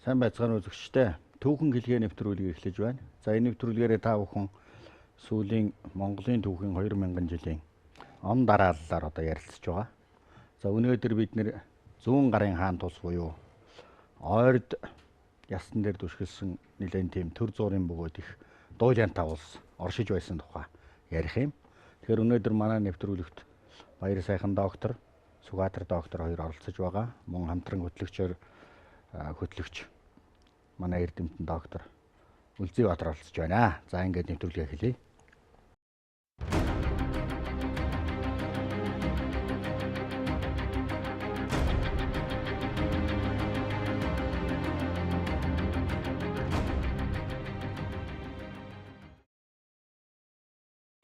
Сайн байцгаана үзэгчдээ. Түүхэн хэлгээ нэвтрүүлгийг эхлэж байна. За энэ нэвтрүүлгээрээ та бүхэн сүүлийн Монголын түүхийн 2000 жилийн он дарааллаар одоо ярилцж байгаа. За өнөөдөр бид нэр зүүн гарын хаан тус буюу ойрд ястан дээр дүшгэлсэн нэлээд тийм төр зуурын бөгөөд их дуулянтай улс оршиж байсан тухай ярих юм. Тэгэхээр өнөөдөр манай нэвтрүүлэгт баяр сайхан доктор, Сүгатар доктор хоёр оролцож байгаа. Мөн хамтран хөтлөгч манай Эрдэмтэн доктор Үлзий Баатар оролцож байна. За ингээд нэвтрүүлгээ эхэлье.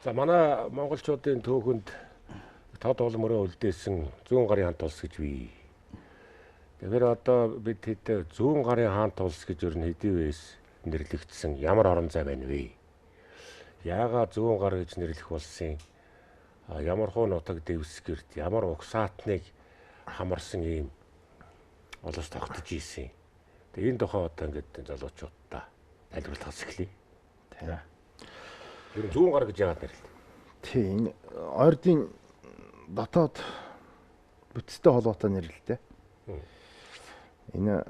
За манай монголчуудын түүхэнд тод улмөрөө үлдээсэн зүүн гарын хаан тулс гэж бий. Тэгэхээр одоо бид хэд зүүн гарын хаан тулс гэж ер нь хэдий вэс нэрлэгдсэн ямар орон зай байна вэ? Яагаад зүүн гар гэж нэрлэх болсон? Ямар хуу нутаг дэвсгэрт ямар угсаатныг хамарсан ийм олос тогтож ийсэн. Тэгээ энэ тухай одоо ингээд залуучуудаа тайлбарлахаас эхлэе. За. Ер нь зүүн гар гэж яагаад нэрлэв? Тийм. Ойрдын дотоод бүтцтэй холбоотой нэрлэлтэй. Энэ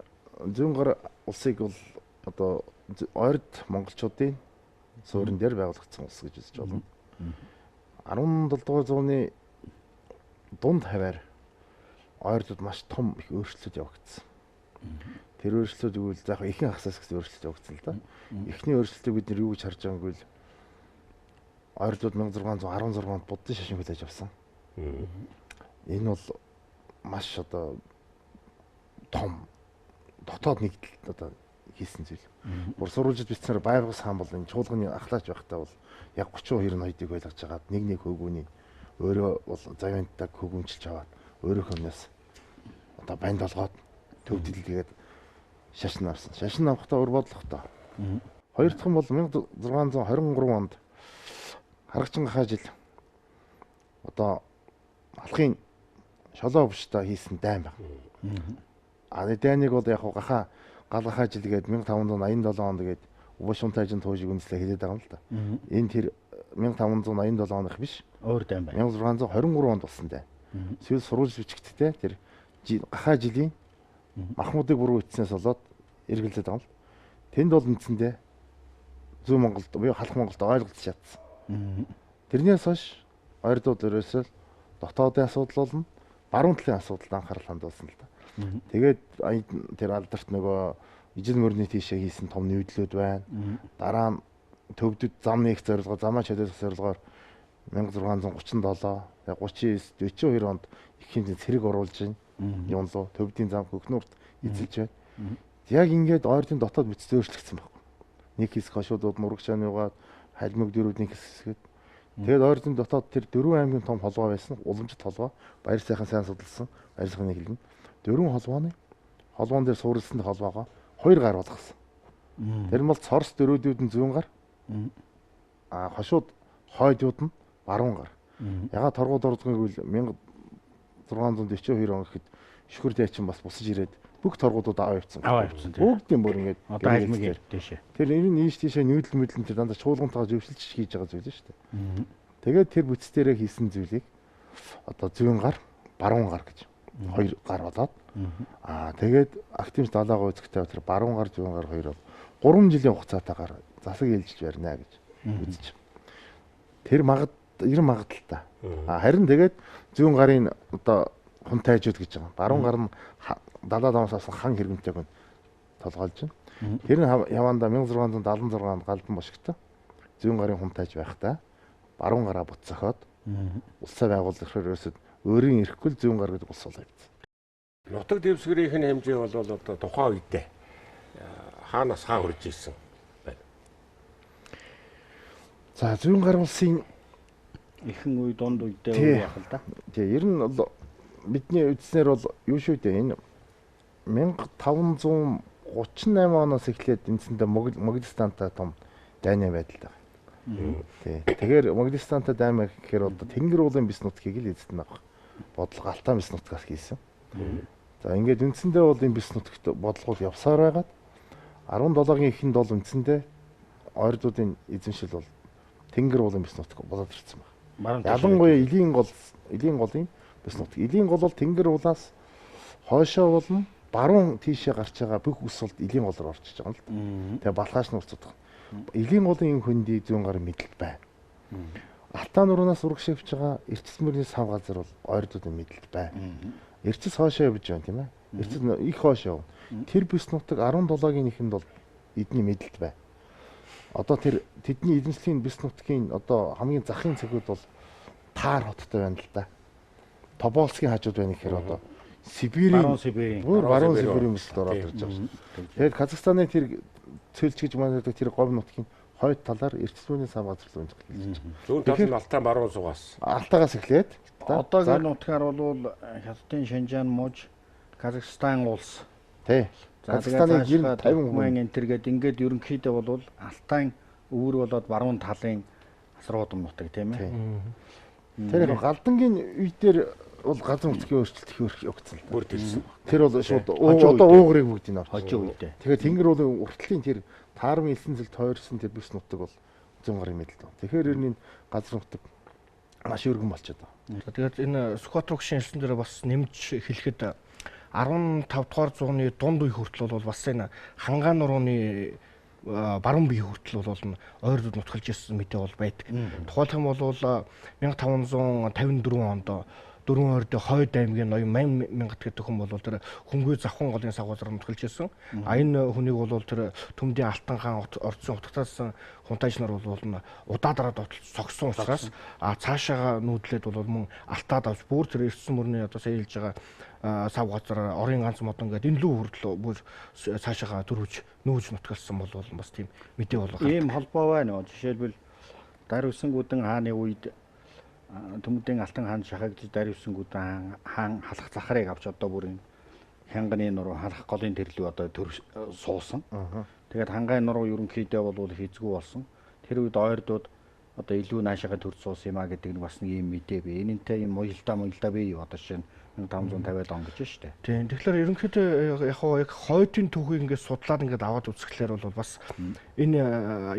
зүүн гар улсыг бол одоо ойрд монголчуудын суурин дээр байгуулагдсан улс гэж үзэж болно. 17 дугаар зууны дунд хаваар ойрдод маш том их өөрчлөлт явагдсан. Тэр өөрчлөлтүүд үйл за яг ихэнх хасаас гэсэн өөрчлөлт явагдсан л да. Эхний өөрчлөлтийг бид нэр юу гэж харж байгаа юм гэвэл ойрдод 1616 онд буддын шашин хүлээж авсан. Энэ бол маш одоо том дотоод нэгдэл одоо хийсэн зүйл. Бүр сурвалжид бичснээр Байргас хаан бол энэ чуулганы ахлаач байхдаа бол яг 32 ноёдыг байлгаж хагаад нэг хөвгүүний өөрөө бол завьянтаг хөвгүнчилж аваад өөрөөх өмнөөс одоо банд олгоод төвдөлгээд шашин авсан. Шашин авахдаа өр бодлохтой. Хоёр дахь нь бол 1623 онд Харагчингахаа жил одоо алхын шолоо өвчтөе хийсэн дайн баг. Дайныг бол яг гахаа галгахаа жил гээд 1587 онд гээд Увашунтайжин туужиг үндэслээ хэлээд байгаа юм л да. Энэ тэр 1587 оных биш. Өөр дайн байна. 1623 онд болсон дайн. Сүүл сурвалж бичгтээ тэр гахаа жилийн Махмуудыг буруу итснээс болоод эргэлзээд байгаа юм л. Тэнд бол үндсэндээ зүүн Монголд буюу халах Монголд ойлголцож чадсан. Тэрнээс хойш ойрдууд ерөөсөө дотоодын асуудал болно, баруун талын асуудалд анхаарал хандуулсан л да. Тэгээд тэр алдарт нөгөө ижил мөрний тийшээ хийсэн том нүүдлүүд байна. Дараа нь төвдөд зам нээх зорилгоор замаа чөлөөлөх зорилгоор 1637, 39, 42 онд их хэмжээнд цэрэг оруулж байна. Юм лу төвдийн зам хөхнөрт эзэлж байна. Яг ингээд ойрдын дотоод бүтц өөрчлөгдсөн байна. Нэг хэсэг хошуудууд мурагчааны угаад халимаг дөрүүдийн хэсгэд. Тэгээд ойрдын дотоод тэр 4 аймгийн том холбоо байсан. Уламжит холбоо, баяр сайхан сайн судалсан. Баяр сайхны хэлнэ. 4 холбоон дээр суурилсан холбоогоо 2 гар болгосон. Тэр нь бол цорс дөрүүдүүд нь зүүн гар. Хошууд хойдууд нь баруун гар. Ягаад торгууд ордгоог үл 1642 он гэхэд шүхэр дайчин бас бусаж ирээд бүх торгуудууд аваа явцсан. Бүгдийн бүр ингээд одоо айлмаг дэшээ. Тэр энэ нийш тийшээ нүүдэл мэдлэн тэр дандаа чуулгантайгаа зөвшөлж хийж байгаа зүйл шүү дээ. Тэгээд тэр бүтц дээрээ хийсэн зүйлийг одоо зүүн гар, баруун гар гэж 2 гар болоод тэгээд активч далаагаа үзэхтэй тэр баруун гар, зүүн гар хоёр бол 3 жилийн хугацаатаагаар засаг ээлжилж барина гэж үзэж. Тэр магадaltaй. Харин тэгээд зүүн гарын одоо хунтайжууд гэж байгаа. Баруун гар нь далаа дамаас авсан хан хэрэгмтэйг нь толгойлж байна. Тэр нь явандаа 1676 онд галдан бошигтой зүүн гарын хунтайж байхдаа баруун гараа буцсахад улсаа байгуулах ерөөсөд өөрийн ирэхгүй зүүн гар гэдэг улс болоо явцсан. Нутаг дэвсгэрийн хэмжээ бол одоо тухайн үедээ хаанаас хаа хурж ирсэн байна. За зүүн гар улсын ихэнх үе дунд үедээ яах л да. Тэгээ ер нь бол бидний үдснэр бол юу шүү дээ энэ 1538 оноос эхлээд эндсэндээ Моголистантай том дайны байдал байна. Тэгэхээр Моголистантай даймаа гэхээр одоо Тэнгэр уулын бис нутгийг л эзэдэн авах бодлого Алтан бис нутгаас хийсэн. За ингээд үндсэндээ бол энэ бис нутагт бодлогууд явсаар байгаад 17-гийн эхэнд бол үндсэндээ ойрдуудын эзэмшил бол Тэнгэр уулын бис нутаг болоод ирсэн байна. Ялангуяа элийн голын бис нутаг. Элийн гол бол Тэнгэр уулаас хойшоо болон баруун тийшээ гарч байгаа бүх ус бол элийн гол руу орчиж байгаа юм л. Тэгээ балхааш нурцдаг. Элийн голын юм хөндөй зүүн гарын мэдлэл байна. Алтан нуранаас урагш явж байгаа Эрчис мөрний сав газар бол ойрдуудын мэдлэл байна. Эрчис хойшоо явж байна тийм ээ. Эрчис их хойшоо. Тэр бис нутаг 17-гийн эхэнд бол эдний мэдлэлт байна. Одоо тэр тэдний эзэмшлийн бис нутгийн одоо хамгийн захын цэгүүд бол Таар хоттой байна л да. Тоболскийн хажууд байна гэхээр одоо Сибирийн баруун Сибирийн бисд ороод ирж байгаа шүү. Тэгээд Казахстаны тэр цөлч гэж манайдаг тэр говь нутгийн хойд талаар Эрчисмөрний сав газар руу ингэж хэлж байгаа. Зүүн тал нь Алтай баруун сугаас. Алтаагаас эхлээд одоогийн нутгаар бол Хятадын Шинжаан мууж Казахстан улс. Тий. Казахстаны 50% энтергээд ингээд ерөнхийдөө бол Алтай өвөр болоод баруун талын асруудам нутаг тийм ээ. Тэр яг галдангийн үе дээр бол газар нутгийн өөрчлөлт их өгцөн л. Бүр дэлсэн. Тэр бол шууд одоо уугрыг бүгдийг авч хожоо үедээ. Тэгэхээр Тэнгэр уулын уртлын тэр таармын элсэн зэл тойрсон тэр бис нутаг бол зүүн гарын мэдлэл. Тэгэхээр энэ газар нутаг маш өргөн болчиход байна. Тэгээд энэ Сүхбаатар угшийн элсэн дээр бас нэмж хэлэхэд 15 дугаар зууны дунд үе хүртэл бол бас энэ Хангаан нурууны баруун бие хүртэл бол ойрдууд нутгалж ирсэн мэдээ бол байдаг. Тухайлх юм бол 1554 онд дөрвөн ойрдын Хойд аймгийн ноён 80,000 гэдэг хүн бол тэр хөнгөө завхан голын сагвазар нутгалж ирсэн. А энэ хүнийг бол тэр Төмдийн Алтан хаан орцсон утгатаас хунтайч нар бол удаа дараа цогсон учраас цаашаага нүүдлээд бол мөн алтаад авч бүр тэр Эрчим мөрний одоо сая хэлж байгаа сав газар орын ганц модон гэдэг энэ лүү хүртэл бүр цаашаага дөрвж нүүж нутгалсан бол бас тийм мэдээ бол гардаг. Ийм холбоо байна. Жишээлбэл Дарвисангүдэн хааны үед Төмдийн Алтан хаан шахагдж Дарвисангүдэн хаан халах захарыг авч одоо бүрийн Хянганы нуруу халах голын тэрлүү одоо суусан. Тэгээд Хангай нуруу ерөнхийдөө бол хизгүү болсон. Тэр үед ойрдууд одоо илүү наашаага төр суусан юм а гэдэг нь бас нэг юм мэдээ бий. Энэнтэй юм уялдаа бий одоо жишээ нь 1550 он гэж байна шүү дээ. Тийм. Тэгэхээр ерөнхийдөө яг хойдын түүхийг ингээд судлаад ингээд аваад үзэхлээр бол бас энэ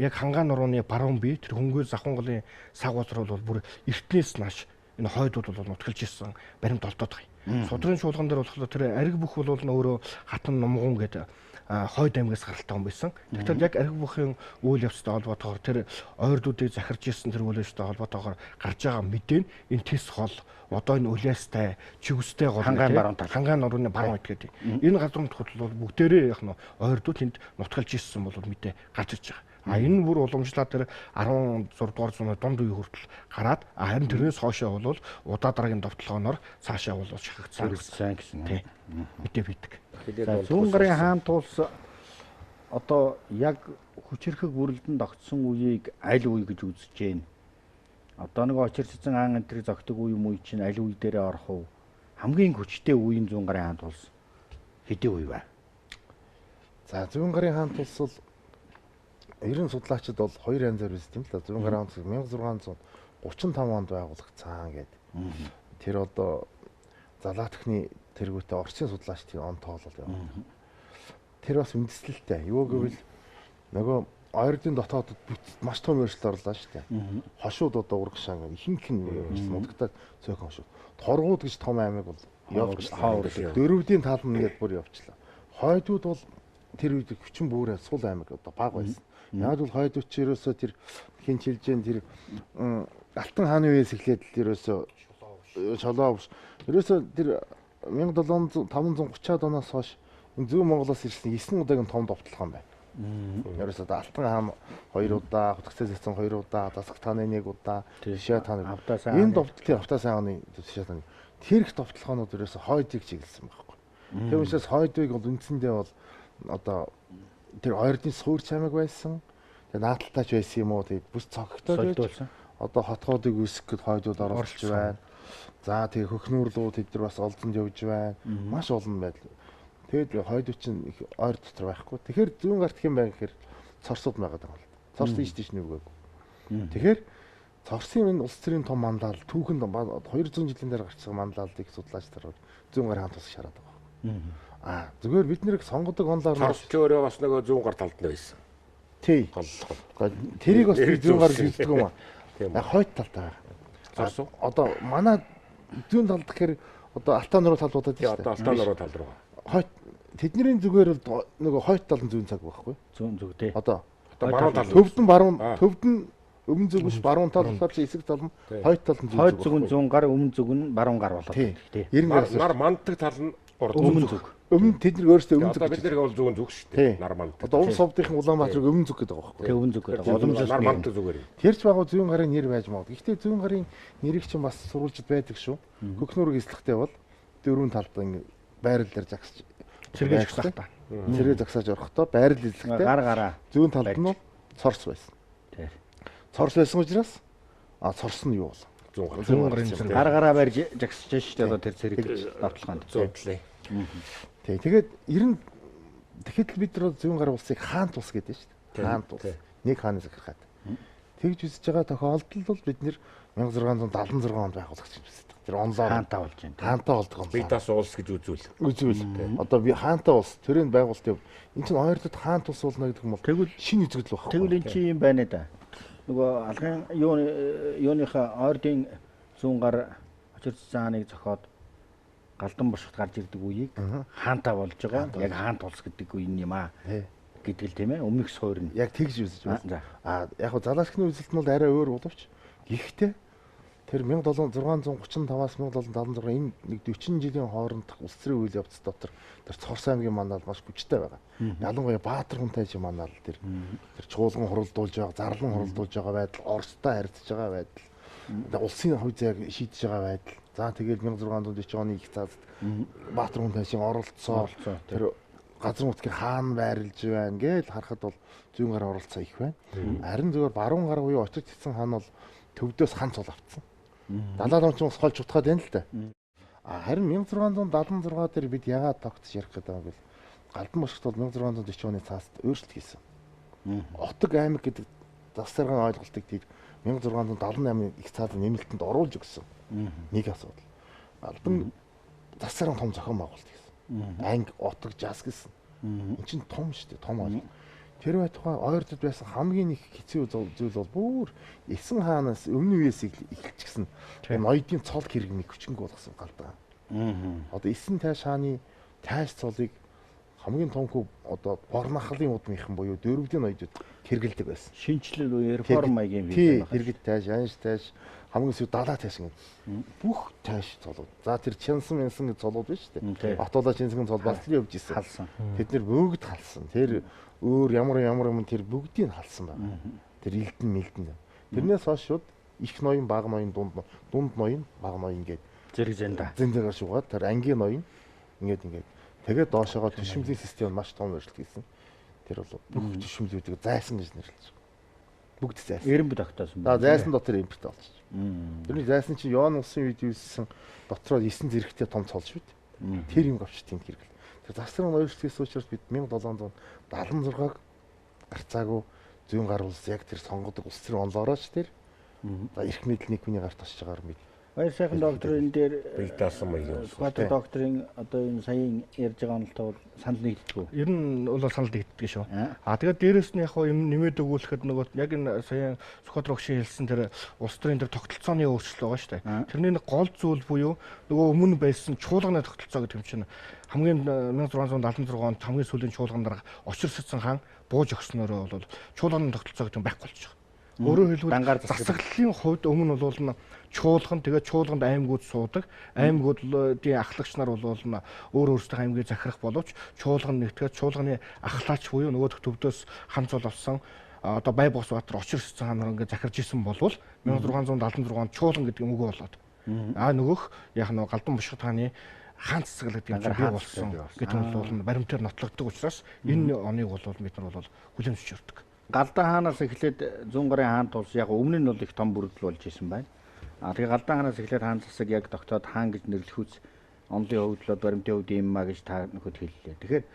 яг Хангаан нурууны баруун бие тэр хөнгөө завхан голын сав газар бол бүр эртнээс нааш энэ хойдууд бол нутгалж ирсэн баримт олдоод байгаа. Судрын чуулган дээр болохоор тэр ариг бүх бол өөрөө хатан номгон гэдэг Хойд аймгаас гаралтай хүн байсан. Тэгэхээр яг ариг бүхийн үйл явцтай холбоотойгоор тэр ойрдуудыг захирж ирсэн тэр үйл явцтай холбоотойгоор гарч байгаа мэдээ нь энэ тис хол одоо энэ үлээстэй чигүстэй гол Хангаан нурууны баруун гэдэг. Энэ газар нутгууд бол бүгдээрээ яг нь ойрдууд энд нутгалж ирсэн бол мэдээ гарч ирж байгаа. Энэ бүр уламжлаад тэр 16 дугаар зууны дунд үе хүртэл гараад харин тэрнээс хойшоо бол удаа дараагийн довтлогооноор цаашаа бол шахагдсан гэсэн мэдээ бидэг. Зүүн гарын хаан тулс одоо яг хүчирхэг бүрэлдэнд огцсон үеийг аль үе гэж үзэж байна. Одоо нэг очир цэцэн хаан энэ төр зогтөг үе муу чинь аль үе дээрээ орох уу? Хамгийн хүчтэй үеийн зүүн гарын хаан тулс хэдий үе вэ? За зүүн гарын хаан тулс бол ерөн судлаачид бол хоёр янзаар үздэг юм л да. Зүүн гарын хаан тулс 1635 онд байгуулагдсан гэдэг. Тэр одоо Залаатхны тэргүүтээ Орсын судлаачдын он тоолол яваа. Тэр бас үндэслэлтэй. Юу гэвэл нөгөө ойрдын дотоодод маш том өөрчлөлт орлоо шүү дээ. Хошууд одоо урагшаан ихэнх нь модогтаад цөөхөн хошууд. Торгууд гэж том аймаг бол явчихлаа. Дөрөвдийн тал нь ингээд бүр явчихлаа. Хойдууд бол тэр үед хүчин бүрээ сул аймаг одоо баг байсан. Яг бол хойдууд ч ерөөсөө тэр хин чилжэн тэр Алтан хааны үеэс эхлээд ерөөсөө шолоо ерөөсөө тэр 1730-аад оноос хойш энэ зүүн Монголоос ирсэн 9 удаагийн том довтлогоо байна. Ерөөсөө Алтан хаан 2 удаа, Хотгоцтой зэцэн 2 удаа, Дасгал тааны 1 удаа, Шишаа тааны. Энэ довтлын Автаа сайхны Шишаа тааны тэр их довтлогоонууд ерөөсөө хойдыг чиглэсэн байхгүй. Тэр учраас хойдыг бол үндсэндээ бол одоо тэр ойрдын суурь чамаг байсан. Тэгээ нааталтаач байсан юм уу? Тэгээд бүс цогтоод байсан. Одоо хотгоодыг үсгэх гэд хойдууд оролцож байна. За тэгээ хөхнүүрлүүд тэд нар бас олзонд явж байна. Маш олон байдал. Тэгэд хойдууд чинь их ойр дотор байхгүй. Тэгэхээр зүүн гарт хэм байх гэхээр цорсууд байгаад байгаа юм л. Цорс ийш нүгөөг. Тэгэхээр цорсын энэ улс төрийн том манлал түүхэнд 200 жилийн дараа гарч байгаа манлалыг судлаач нар зүүн гар хаан тус шараад байгаа. Зүгээр бид нэрийг сонгодог онлоор Цорч өөрөө бас нөгөө зүүн гар талд нь байсан. тий. Гол. Тэрийг бас би зүүн гар хэлдэг юм аа. Тийм. Хойд талтай. Цорч уу? Одоо манай зүүн талд гэхээр одоо алтан нуруу талд удаад тий одоо алтан нуруу тал руу. хойд тэдний зүгээр л нөгөө хойд тал нь зүүн цаг байхгүй. Зүүн зүг тий. Одоо Баруун тал. төвд нь баруун төвд нь өмнө зүг биш баруун тал болохоор чи эсрэг тал нь хойд тал нь Хойд зүг нь зүүн гар, өмнө зүг нь баруун гар болоод тий. тий. 90 градус. Нар манддаг тал нь Өмнө зүг. Өмнө тэд нар өөрсдөө өмнө Одоо зүг. бид нэр бол зүүн зүг шүү Тий. дээ. Нар манддаг. Одоо улс овдынхан Улаанбаатарыг өмнө зүг гэдэг байгаа байхгүй. Тий, өмнө зүг гэдэг. Боломжтой. Нар манддаг зүгээр. Тэрч багуу зүүн гарын нэр байж магадгүй. Гэхдээ зүүн гарын нэрийг чинь бас сурвалжид байдаг шүү. Хөхнүүрийг эслэхтэй бол дөрвөн талд ингэ байрал дээр загсаж Сэргээж гисах та. сэргээ загсааж орохдоо байрал эслэхтэй Гар гараа. зүүн талд нь цорс байсан. Тий. Цорс байсан учраас цорс нь юу бол? Зүүн гар. Зүүн гарын зэрэг. Гар гараа барьж жагсаж шүү дээ одоо тэр цэрэг давталгаанд. Зүүн талын. Тий. Тэгээд ер нь тэгэхэд л бид нар зүүн гар улсыг хаант улс гэдэг шүү дээ. Хаант улс. Нэг хааны захиргаад. Тэгж үзэж байгаа тохиолдолд бол бид нэр 1676 онд байгуулагдсан юм байна. Тэр онлоор Хаантаа болж байна. хаантаа болдог юм. Бидас уулс гэж үзүүл. Үзвэл одоо би хаантаа улс төрийн байгуулалт яв. Энд чинь ойртод хаант улс болно гэдэг юм бол Тэгвэл шинэ үзэгдэл багхгүй. тэгвэл эн чинь юм байна да. Нөгөө алгын юуныхаа ойрдын зүүн гар очир цааныг зохиод галдан бошгот гарч ирдэг үеийг хаантаа болж байгаа. Яг хаант улс гэдэг үе юм аа. Гэдэг л тийм ээ. Өмнөх суурь нь. Яг тэгж үзэж байна. За. Яг хөө залаачны үзэлт нь бол арай өөр боловч гэхдээ тэр 1635-аас 1776 энэ нэг 40 жилийн хооронд улсрын үйл явц дотор тэр Цорс аймгийн манаа маш хүчтэй байгаа. Ялангуяа Баатар хүнтэй чи манаа л тэр чуулган хуралдуулж байгаа, зарлан хуралдуулж байгаа байдал, Оростой харьцаж байгаа байдал, улсын хувь зайг шийдэж байгаа байдал. За тэгээд 1640 оны их цаазд Баатар хүнтэй шин оролцоо тэр газар нутгийн хаан байрлаж байна гэж харахад бол зүүн гар оролцоо их байна. Харин зөвөр баруун гар буюу очирч цэцэн хаан бол төвдөөс хан цул авцсан. Далаа лонч бас холж утгаад байна л да. Харин 1676 дээр бид яагаад тогтож ярих гэдэг юм бол Галдан бошгот бол 1640 оны цаасд өөрчлөлт хийсэн. Отог аймаг гэдэг засваргын ойлголтыг тэр 1678 их цаазын нэмэлтэнд оруулж өгсөн. Нэг асуудал. Галдан засварын том зохион байгуулалт гэсэн. Анги, отог, жас гэсэн. Энд чинь том шүү дээ, том ойлголт. Тэр байтугай ойртод байсан хамгийн их хэцүү зүйл бол бүр Эсэн хаанаас өмнө үеэс эхэлчихсэн ноёдын цол хэрэгмийг хүчинг болгосон Галдан. Одоо Эсэн тайш хааны тайш цолыг хамгийн томхүү одоо Борнахлын удмынхан буюу дөрвдийн ноёдууд хэрэгэлдэг байсан. Шинжлэл үе реформ маягийн тий, виз хэрэгэл тайш, анш тайш, хамгийн сүү далаа тайш ингэ. Бүх тайш цолууд. За тэр Чинсэн гэсэн цолууд биш үү? Батуулаа Чинсэнгийн цол баслын явж исэн. халсан. Тэд нэр бүгд халсан. Тэр өөр ямар юм тэр бүгдийг халсан байна. Тэр элдэн мэлдэн. Тэрнээс хойш шууд их ноён, бага ноён, дунд ноён, бага ноён гээд Зэрэг зэнда. зэндэгээр шугаад тэр ангийн ноён ингээд тэгээд доошоогоо төшмөлийн систем маш том өөрчлөлт хийсэн. Тэр бол бүх төшмөлүүдийг зайсан гэж нэрлэж байгаа. Бүгд зайсан. Эренб тогтоосон За зайсан дотор импорт болчих. Тэрний зайсан чинь Йоан улсын үед юусэн дотроо 9 зэрэгтэй том цол шүү дээ. Тэр юм авч тийм хэрэгэл. Тэр засварын өөрчлөлтээс учраас бид 1776-г гарцаагүй зүүн гар улс яг тэр сонгодог улс төрийн онлоороч тэр за эрх мэдэл нэг хүний гарт тосч байгаагаар мэд. Баяр сайхан докторын дээр Бидасан маягийн. Сүхбаатар докторын одоо энэ саяын ярьж байгаа онолтой бол санал нэгддэг. Ер нь бол санал нэгддэг шүү. Аа. Тэгээд дээрэс нь яг хоо юм нэмээд өгүүлэхэд нөгөө яг энэ сая Сүхбаатар багшийн хэлсэн тэр улс төрийн тэр тогтолцооны өөрчлөлт байгаа шүү дээ. Тэрний нэг гол зүйл буюу нөгөө өмнө байсан чуулганы тогтолцоо гэдэг юм чинь хамгийн 1676 онд хамгийн сүүлийн чуулган дараа очир сэцэн хаан бууж өгснөөрөө бол чуулганы тогтолцоо гэдэг нь байхгүй болж байгаа. Өөрөөр хэлбэл засаглалын хувьд өмнө бол чуулган тэгээд чуулганд аймагуд суудаг. Аймагуудын ахлагч нар бол өөр өөрсдөө аймгийг захирах боловч чуулган нэгтгэж чуулганы ахлаач буюу нөгөө төвдөөс хан цол авсан одоо Байбосбаатар очир сэцэн хаан нар ингээд захирж исэн болвол 1676 онд чуулган гэдэг юм өгөө болоод. Нөгөөх яг нөгөө Галдан бошгот хааны хаан цэцгэл гэдэг юм чинь бий болсон гэдэг нь бол баримтаар нотлогддог учраас энэ оныг бол бид нар бол хүлэмжж өрдөг. Галдан хаанаас эхлээд зүүн гарын хаан тулс яг өмнө нь бол их том бүрдэл болж исэн байна. Тэгээ Галдан хаанаас эхлээд хаан засаг яг тогтоод хаан гэж нэрлэхүүц онлын хөвдлөд баримтын хөвд юм маа гэж та нөхөд хэллээ. Тэгэхээр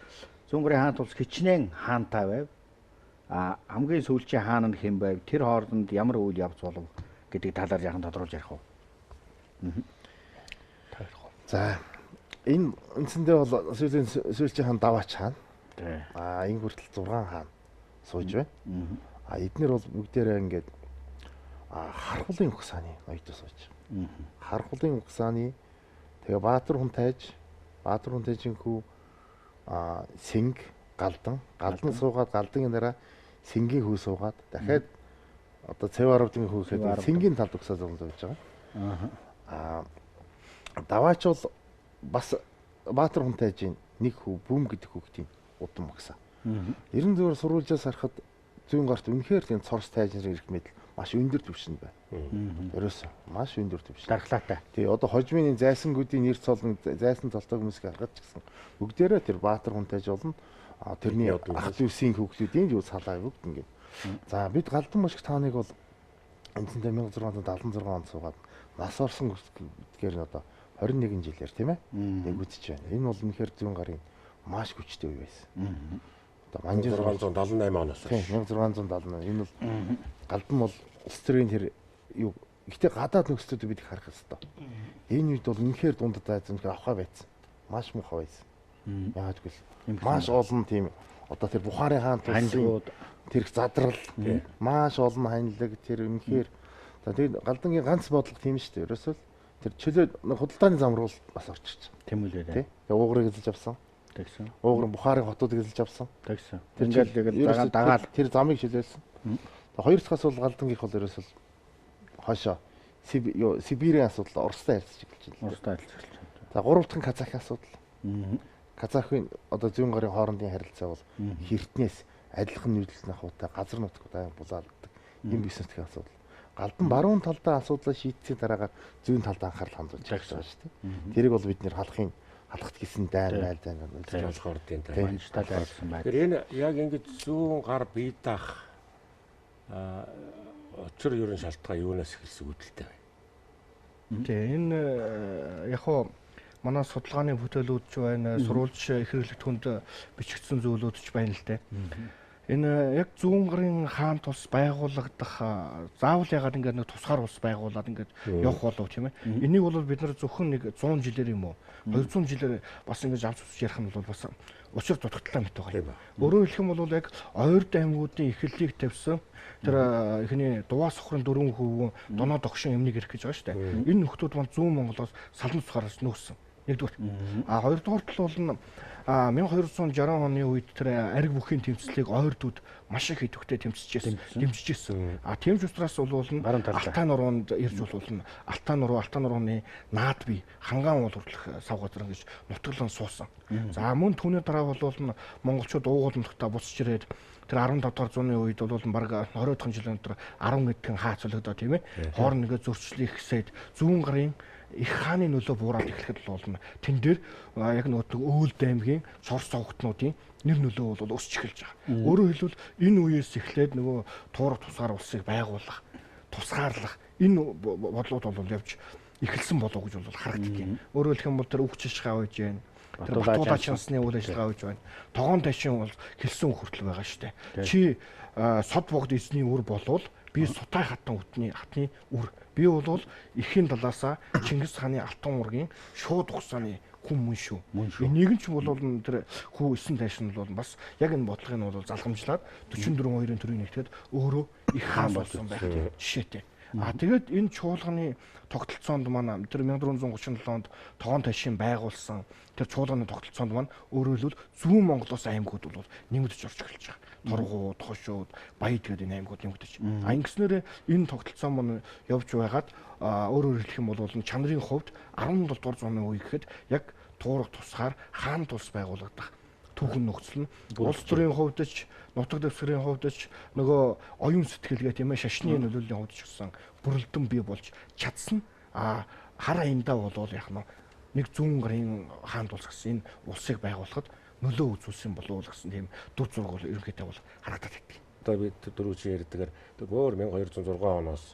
зүүн гарын хаан тулс хичнээн хаантай байв. Хамгийн сүүлчийн хаан нь хэн байв? Тэр хооронд ямар үйл явц болов гэдэг талаар яхан тодруулж ярих уу? За Энэ үндсэндээ бол сүүлийн хаан Даваач хаан. Тий. Энэ хүртэл 6 хаан сууж байна. Эднэр бол бүгдээрээ ингээд хархуулын угсааны ноёдоо сууж. Хархуулын угсааны тэгээ Баатар хүн тайжийн хүү Сэнг галдан суугаад галдан дараа Сэнгийн хүү суугаад дахиад одоо Цэваравдын хүү гэхэд Сэнгийн талд угсаа зогсож байгаа. Даваач бол бас Баатар хүн тайжийн нэг хүү Бүм гэдэг хүүхдийн удам угсаа. Ерөн зүгээр сурвалжаас харахад зүүн гарт үнэхээр тийм цорс тайжнэр ирэх мэдл маш өндөр түвшинд байна. Ерөөсөө маш өндөр түвшин. Дархлаатай. Тий, одоо хожмын зайсангуудын нэр цолн зайсан цолтой хүмүүсийг харгаж гисэн. Бүгдээрээ тэр Баатар хүн тайж болно. Тэрний ах дүүсийн хүүхдүүдийн юу салаа бүгд ингээд. За бид Галдан мушиг тааныг бол үндсэндээ 1676 онд суугаад нас орсон гэдгээр одоо 21 жилээр тийм ээ нэгүтж байна. Энэ бол үнэхээр зүүн гарын маш хүчтэй үе байсан. Одоо манжин 1678 оноос. Тийм 1678. Энэ бол Галдан бол улс төрийн тэр юу ихтэй гадаад нөхцөлөд бид их харах хэрэгтэй. Энэ үед бол үнэхээр дундад зайсан үнэхээр авхаа байсан. Маш муухай байсан. Яагадгүй л маш олон тийм одоо тэр Бухарын хаан тулсын тэр их задрал маш олон ханилаг тэр үнэхээр за тэгээд Галдангийн ганц бодлого тийм шүү дээ. Ерөөсөө тэр чөлөө худалдааны зам руу бас орчирч. Тийм үлээ. Тэгээ уугрыг эзэлж авсан. Тэгсэн. Уугар Бухарын хотуудыг эзэлж авсан. Тэгсэн. Тэр Ингээд дагаад тэр замыг шилжүүлсэн. Хоёр дахь асуудал Галдангийнх бол ерөөсөө хойшоо Сибирийн асуудал Оростой харьцаж эхэлж байна. Оростой харьцаж. За гурав дахь нь Казахын асуудал. Казахын одоо зүүн гарын хоорондын харилцаа бол хертнээс адилхан нүүдэлтний хавуутай газар нутгуудаа булаалдаг. Ийм бизнесийн асуудал. Галдан баруун талдаа асуудлаа шийдсийн дараагаар зүүн талд анхаарал хандуулж байгаа шүү дээ. Тэрийг бол бид нэр халахт гисэн дайн үзэж болохоор тийм манжтай байсан байна. Тэр энэ яг ингэж зүүн гар бие даах очир ерөн шалтгаан юунаас эхэлсэн үүдэлтэй байна. Тэгээ энэ яг хоо манай судалгааны бүтээлүүд ч байна, сурвалж их хэрэглэгдэхүүнд бичигдсэн зүйлүүд ч байна л дээ. Энэ яг зүүн гарын хаан тус байгуулагдах заавал ягаад ингээд нэг тусгаар улс байгуулад ингээд явах болов тийм ээ. Энийг бол бид нар зөвхөн нэг 100 жилээр юм уу 200 жилээр бас ингээд авч үзэж ярих нь бол бас учир дутагдлаа мэт байгаа юм. Өөрөөр хэлэх юм бол яг ойрд аймагуудын эхлэлийг тавьсан тэр эхний Дуваа сохрын 4% доноо догшин эмнийг ирэх гэж байгаа шүү дээ. Энэ нөхдүүд маань зүүн Монголоос салан цусгаараас нөөсөн. Нэгдүгээр. Хоёрдугаар тал бол 1260 оны үед тэр ариг бүхийн тэмцлийг ойрдууд маш их идэвхтэй дэмжижсэн. Тэмж устраас бол Алтаа нуруунд ирж болно. Алтаа нурууны наад бий хангаан уул хүртэлх савгаазар гэж нутаглан суусан. За мөн түүний дараа бол монголчууд уугуулмдагтаа бусч ирээд тэр 15 дугаар зууны үед бол баг 20-р жилийн дотор 10 гэдгэн хаа цолгодоо тийм ээ. Хоорн нэгэ зөрчлийг хэсээд зүүн гарын их хааны нөлөө буураад эхлэхэд болно. Тэн дээр яг нөгөө Өөлд аймгийн цорс цогтнуудын нэр нөлөө бол өсч эхэлж байгаа. Өөрөөр хэлбэл энэ үеэс эхлээд нөгөө туурах тусгаар улсыг байгуулах, тусгаарлах энэ бодлууд бол явж эхэлсэн болов гэж бол харагддаг. Өөрөөр хэлэх юм бол тэр үгч шишгаа үйж байна. Тэр Батуулаа чансны үйл ажиллагаа үйж байна. Тогоон ташин бол хэлсэн хүртэл байгаа шүү дээ. Чи сод богд эзний үр болвол би Сутай хатан хатны үр. Би бол эхийн талаасаа Чингис хааны алтан ургийн шууд ухсааны хүн мөн шүү. Энийг ч бол тэр хүү 9 тайшин бол бас яг энэ бодлогын бол залгамжлаад 44 2-ын төрөйг нэгтгэхэд өөрөө их хаан болсон байх жишээтэй. Тэгээд энэ чуулганы тогтолцоонд маань тэр 1437 онд тогоон ташин байгуулсан тэр чуулганы тогтолцоонд маань өөрөөр хэлбэл зүүн Монголоос аймагуд бол нэмэгдэж орж эхэлж байгаа. Торгууд, Хошууд, Баяд гэдэг энэ аймагуд нэмэгдэж. Ингэснээр энэ тогтолцоо маань явж байгаад өөрөөр хэлэх юм бол чанарын хувьд 17 дугаар зууны үе гэхэд яг туурах тусгаар хаан тус байгуулагдах түүхэн нөхцөл нь улс төрийн хувьд ч нутаг дэвсгэрийн хувьд ч нөгөө оюун сэтгэлгээ тийм ээ шашны нөлөөлийн хувьд ч гэсэн бүрэлдэн бий болж чадсан хар аяндаа болвол яг нэг зүүн гарын хаан тус гэсэн энэ улсыг байгуулахад нөлөө үзүүлсэн болов уу гэсэн тийм дүр зураг бол ерөнхийдөө бол харагдаад байдаг. Одоо бид дөрөвч ярьдгаар өөр 1206 оноос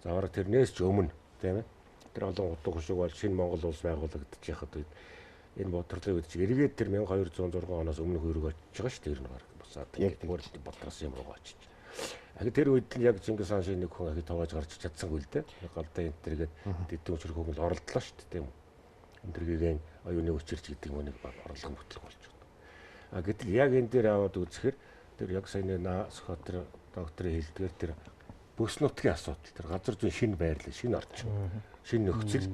за бараг тэрнээс ч өмнө тийм ээ тэр олон утга хөшиг бол шинэ Монгол улс байгуулагдаж яхад үед энэ бодлогын үед чи эргээд тэр 1206 оноос өмнөх өрөг очиж байгаа шүү дээ ер нь баг босаад яг тэгвэл бодлоос юм руу очиж. Тэр үед л яг Чингис хаан шиг нэг хүн ахи тоогож гарч чадсангүй л дээ. Галдаа энэ төргээд дэдэн өчрөх хөнгөл оролдлоо шүү дээ тийм үү. Эндэргийн оюуны өчирч гэдэг юм нэг орлогын бүтлэг болж байна. Гэтэл яг энэ дээр аваад үзэхээр тэр яг саяны Наасхотэр докторын хэлдгээр тэр бүс нутгийн асуудал, тэр газар зүйн шинэ байрлал, шинэ орчин, шинэ нөхцөлд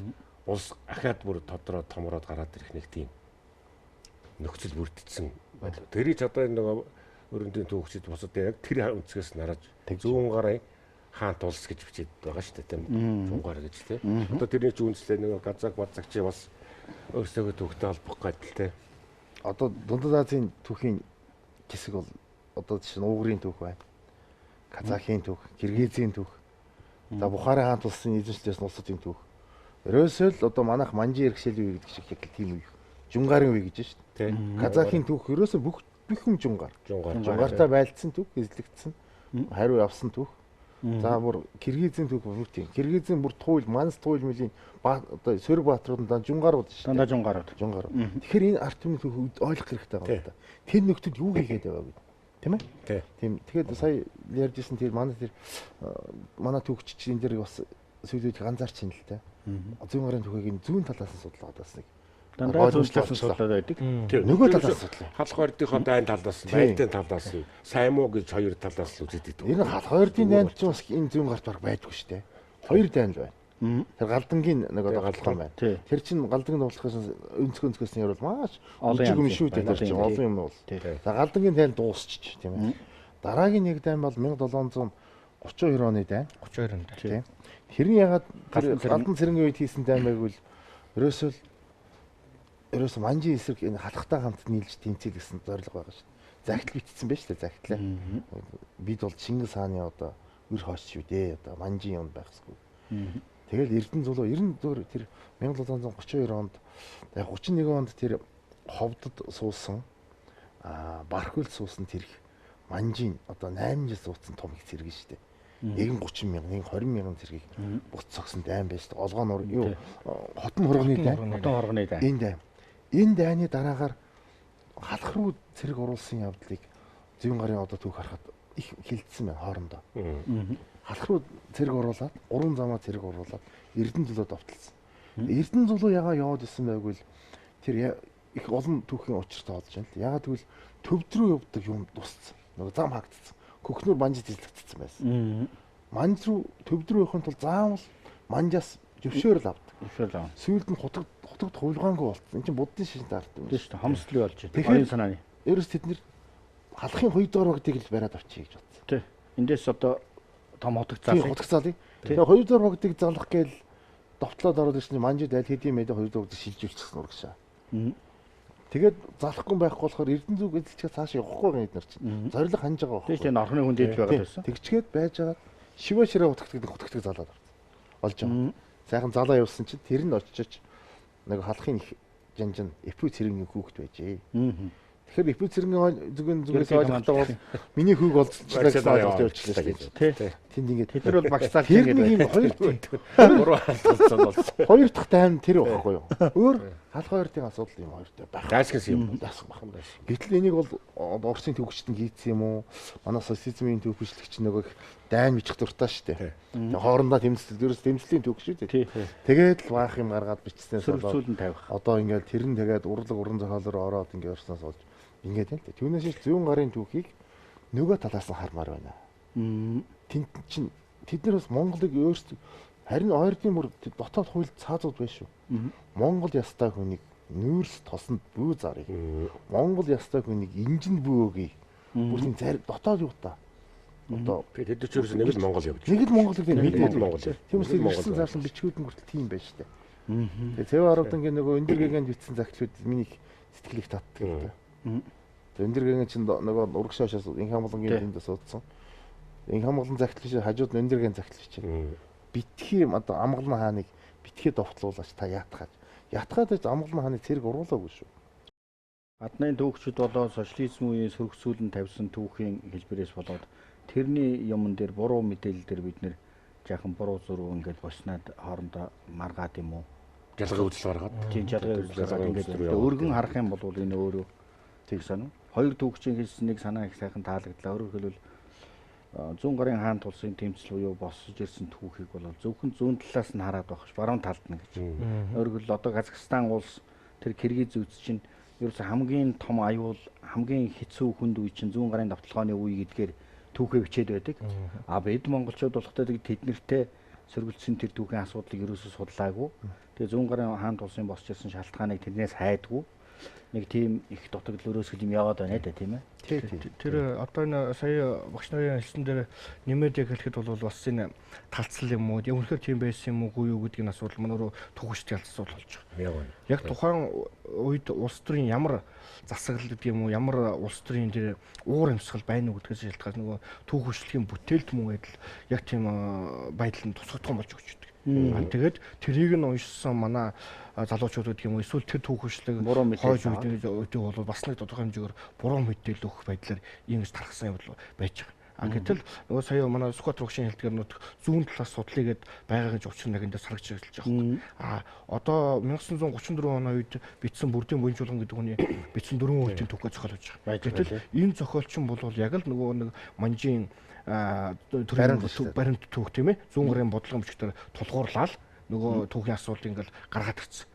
улс ахаад бүр тодроод томроод гараад ирэх нэг тийм нөхцөл бүрдсэн байлаа. Тэрийг одоо энэ нөгөө өрөндийн түүхчид босод яг тэр өнцгөөс нараж 100 гарын хаант улс гэж бичээд байгаа шүү дээ тийм Чунгар гэж тийм. Одоо тэрний ч үнслээ нөгөө Газак Базакчи бас өөрсдөө түүхтэй холбох гэдэл тийм. Одоо Дундад Азийн түүхийн хэсэг бол одоо жишээ нь Угрын түүх байна. Казахын түүх, Киргизийн түүх. За Бухарын хаант улсын эзэмшлээс улсуудын түүх. Ерөөсөө л одоо манайх Манжи иргэшээлийн үе гэдэг шиг яг тийм үе. Жунгарын үе гэж шүү дээ. Казахын түүх ерөөсөө бүх хүн Жунгар. Жунгартаа байлцсан түүх, эзлэгдсэн. Хариу явсан түүх. За бүр Киргизийн түүх бүр тийм. Киргизийн бүр туйл, Манс туйл мөлийн одоо Сөрөг баатрууд дандаа Жунгарууд шүү дээ. Дандаа Жунгарууд. Тэгэхээр энэ арт түмний түүхийг ойлгох хэрэгтэй байгаа юм да. Тэр нөхдөд юу хийгээд байгаа вэ? Тийм ээ? Тийм. Тэгэхээр сая ярьжсэн тэр манай түүхчдийн дээр бас сүлүүд ганцаарч юм л та. Зүүн гарын түүхийг зүүн талаас нь судлаад бас нэг дандаа зүүн талаас нь судлаад байдаг. Нөгөө талаас судлаа. Халах хоёрдынхоо дайн талаас, байлдын талаас, сайн муу гэж хоёр талаас л үзээд идэв. Энэ халах хоёрдын дайнд ч бас энэ зүүн гарт баг байдгүй шүү дээ. Хоёр дайн л байна. Тэр галдангийн нэг галдан байна. Тэр чинь галдангийн дуулахаас өнцгөөс нь ярил маш олон юм шүү дээ. Тэр чинь олон юм бол. За галдангийн дайн дуусчих тийм ээ. Дараагийн нэг дайн бол 1732 оны дайн. 32 онд. Тийм. Тэрний ягаад галдан цэрэнгийн үед хийсэн дайн байвал ерөөсөө Манжи эсрэг энэ халахтай хамт нийлж тэмцэл гэсэн зорилго байгаа шүү дээ. Загтал бичсэн байж тээ загтлаа. Бид бол Чингис хааны одоо үр хойч шүү дээ. Одоо Манжи юм байхсгүй. Тэгэл Эрдэнэ зулуу 94 тэр 1732 онд яг 31 онд тэр ховдод суусан Бархүл суусан тэр Манжийн одоо 8 жил суудсан том их цэрэг шүү дээ. Нэг 30 мянган, нэг 20 мянган цэргийг буцсагсан дайн байж тээ. Олгоо нур юу хотон хоргоны дайн. Энэ дайны дараагаар халах руу цэрэг оруулсан явдлыг зүүн гарын одоо түүх харахад их хилцсэн байна хоорондоо. Халах руу цэрэг оруулаад, 3 замаа цэрэг оруулаад Эрдэнэ зулуу довтлсон. Эрдэнэ зулуу ягаа яваад исэн байгүй л тэр их олон түүхийн учиртай болж байна л. Ягаад гэвэл төвд рүү явдаг юм тусцсан. Нөгөө зам хагдсан. Хөхнөр Манжид эзлэгдсэн байсан. Манж руу төвд рүү явахын тулд заавал Манжаас зөвшөөрөл авдаг. Сүүлд нь хутагд хувилгаангүй болцсон. Энд чинь буддын шишинтэй арт юм шүү дээ. Хомсдол болж байна. Оюун санааны. Ерөөс тэд нэр халахын хоёрдугаар багтыг л бариад авчий гэж бодсон. Тий. Эндээс одоо том хотог залыг. Тэгээ хоёрдугаар багтыг залах гээл довтлоод ороод ирсэн Манжид аль хэдийн мэдээ хоёрдугаар багтыг шилжүүлчихсэн урагшаа. Тэгээд залахгүй байхгүй болохоор Эрдэнэ зүг эзэлчгээ цааш явахгүй байгаа эднэр чинь. Зориг ханж байгаа байхгүй. Тийм орхны хүн дээд байгаад байсан. Тэгчгээд байж байгаа шивэ ширээ хутагтдаг залаад олж байгаа. Сайхан залаа явуулсан чинь тэр нь очиж нэг халахын их жанжин эпүү цэргийн хүүхэд байжээ. Тэгэхээр эпүү цэргийн зүгээс ойлгохтой бол миний хүүг олцчихлаа гэсэн ойлголт явуулчихлаа шүү дээ. Тэнд ингээд тэр бол багцаар тэр нэг юм хоёр халдсан. Хоёр дахь тайм тэр байхгүй юу? Өөр халах хоёрын асуудал юм хоёртой байх. Дайсгс юм. Дайсгах бахан байсан. Гэтэл энийг бол Орсын төвчтөнд хийцсэн юм уу? Манай социализмын төв бичлэгч нөгөө дайн бичих дуртай шүү дээ. Тэгээ хоорондоо тэмцлийн төв шүү дээ. Тэгээд л баах юм гаргаад бичснээс сүүлэн тавих. Одоо ингээд тэр нь тэгээд уран зохиолоор ороод ингээд орсноос болж ингээд юм л. Түүнээс зүүн гарын түүхийг нөгөө талаас нь хармаар байна. Тэнд чинь тэд нар бас Монголыг өөрсдөө харин ойрдын бүр дотоод хууль цаазууд байна шүү. Монгол ястай хүнийг нүүрс тосонд бүү зарыг. Монгол ястай хүнийг инжинд бүү өгье. Бүр тийм дотоод юу та. Одоо тэд ч ерөөс нэг л Монгол явж. Нэг л Монголыг нэг л Монгол. Тийм үстэй Монгол заасан бичгүүд нь хүртэл тийм байна шүү дээ. Тэгээ цэв аргадан нөгөө өндөр гэгэнд бичсэн захидлууд миний сэтгэлийг татдаг. Өндөр гэгэн чинь нөгөө урагшаашаас инх хамгааллын тэнд суудсан. Инх хамгааллын захидал биш хажууд өндөр гэгэн захидал чинь. Битгий одоо амгалан хааныг битгий довтлуулаач та яатгаад. Ятгаад гэж амгалан хааны цэрэг уруулаагүй шүү. Гадны түүхчид болоо социализм үеийн сөргсүүлэн тавьсан түүхийн хэлбэрээс болоод тэрний юмн дээр буруу мэдээлэл дээр бид нэр жаахан буруу зураг ингээд босноод хоорондоо маргаад юм уу? Жалгын үзэл гаргаад. Тийм жалгын үзэл гаргаад ингээд өргөн харах юм бол энэ өөрөө тэг санаа. Хоёр түүхчийн хэлснийг санаа их сайхан таалагдлаа. Өөрөөр хэлбэл зүүн гарын хаан тулсын тэмцэл буюу босож ирсэн түүхийг бол зөвхөн зүүн талаас нь хараад байх ш баруун талд нь гэж. Өөрөөр хэлбэл одоо Казахстан улс тэр Киргиз үзс чинь ерөөсө хамгийн том аюул хамгийн хэцүү хүнд үе чинь зүүн гарын давталгааны үе гэдгээр түүхээ бичээд байдаг. А бид монголчууд болохтой тэд нэртэй сөргөлдсөн тэр түүхийн асуудлыг ерөөсө судлаагүй. Тэгээ зүүн гарын хаан тулсын босч ирсэн шалтгааныг тэрнээс хайдгүй. Нэг тийм их дутагдал өрөөсгөл юм яваад байна да тийм ээ. Тэр одоо энэ сая багш нарын хэлсэн дээр нэмээд яг хэлэхэд бол бас энэ талцлал юм уу? Яг үнэхээр тийм байсан юм уугүй юу гэдэг энэ асуудал манай руу түгштэй асуудал болж байгаа. Яг тухайн үед улс төрийн ямар засаглал гэдэг юм уу? Ямар улс төрийн тэр уур амьсгал байна уу гэдгээс шалтгаалж нөгөө түүхвчлэгийн бүтээлт мөн адил яг тийм байдал нь тусгагдсан болж өгч байдаг. Тэгээд тэрийг нь уншсан манай залуучууд гэдэг юм уу эсвэл тэр түүхвчлэг хойж үүдээ бол бас нэг тодорхой хэмжээгээр буруу мэдээлэл өгөх байдлаар ингэж тархсан юм байж байгаа. Гэтэл нөгөө сая манай Скот руугшийн хэлдгээр нөт зүүн талаас судлаагээд байгаа гэж учир нэгэндээ саргаж ажиллаж байгаа. Одоо 1934 оны үед бичсэн бүрдийн буянжуулган гэдэг хүний бичсэн 4 үйлдэл түүхээ зохиолж байгаа. Гэтэл энэ зохиолчин бол яг л нөгөө нэг манжийн баримт түүх тийм ээ зүүн гарын бодлогын бичгээр тулгуурлаад нөгөө түүхийн асуудлыг ингээл гаргаад ирсэн.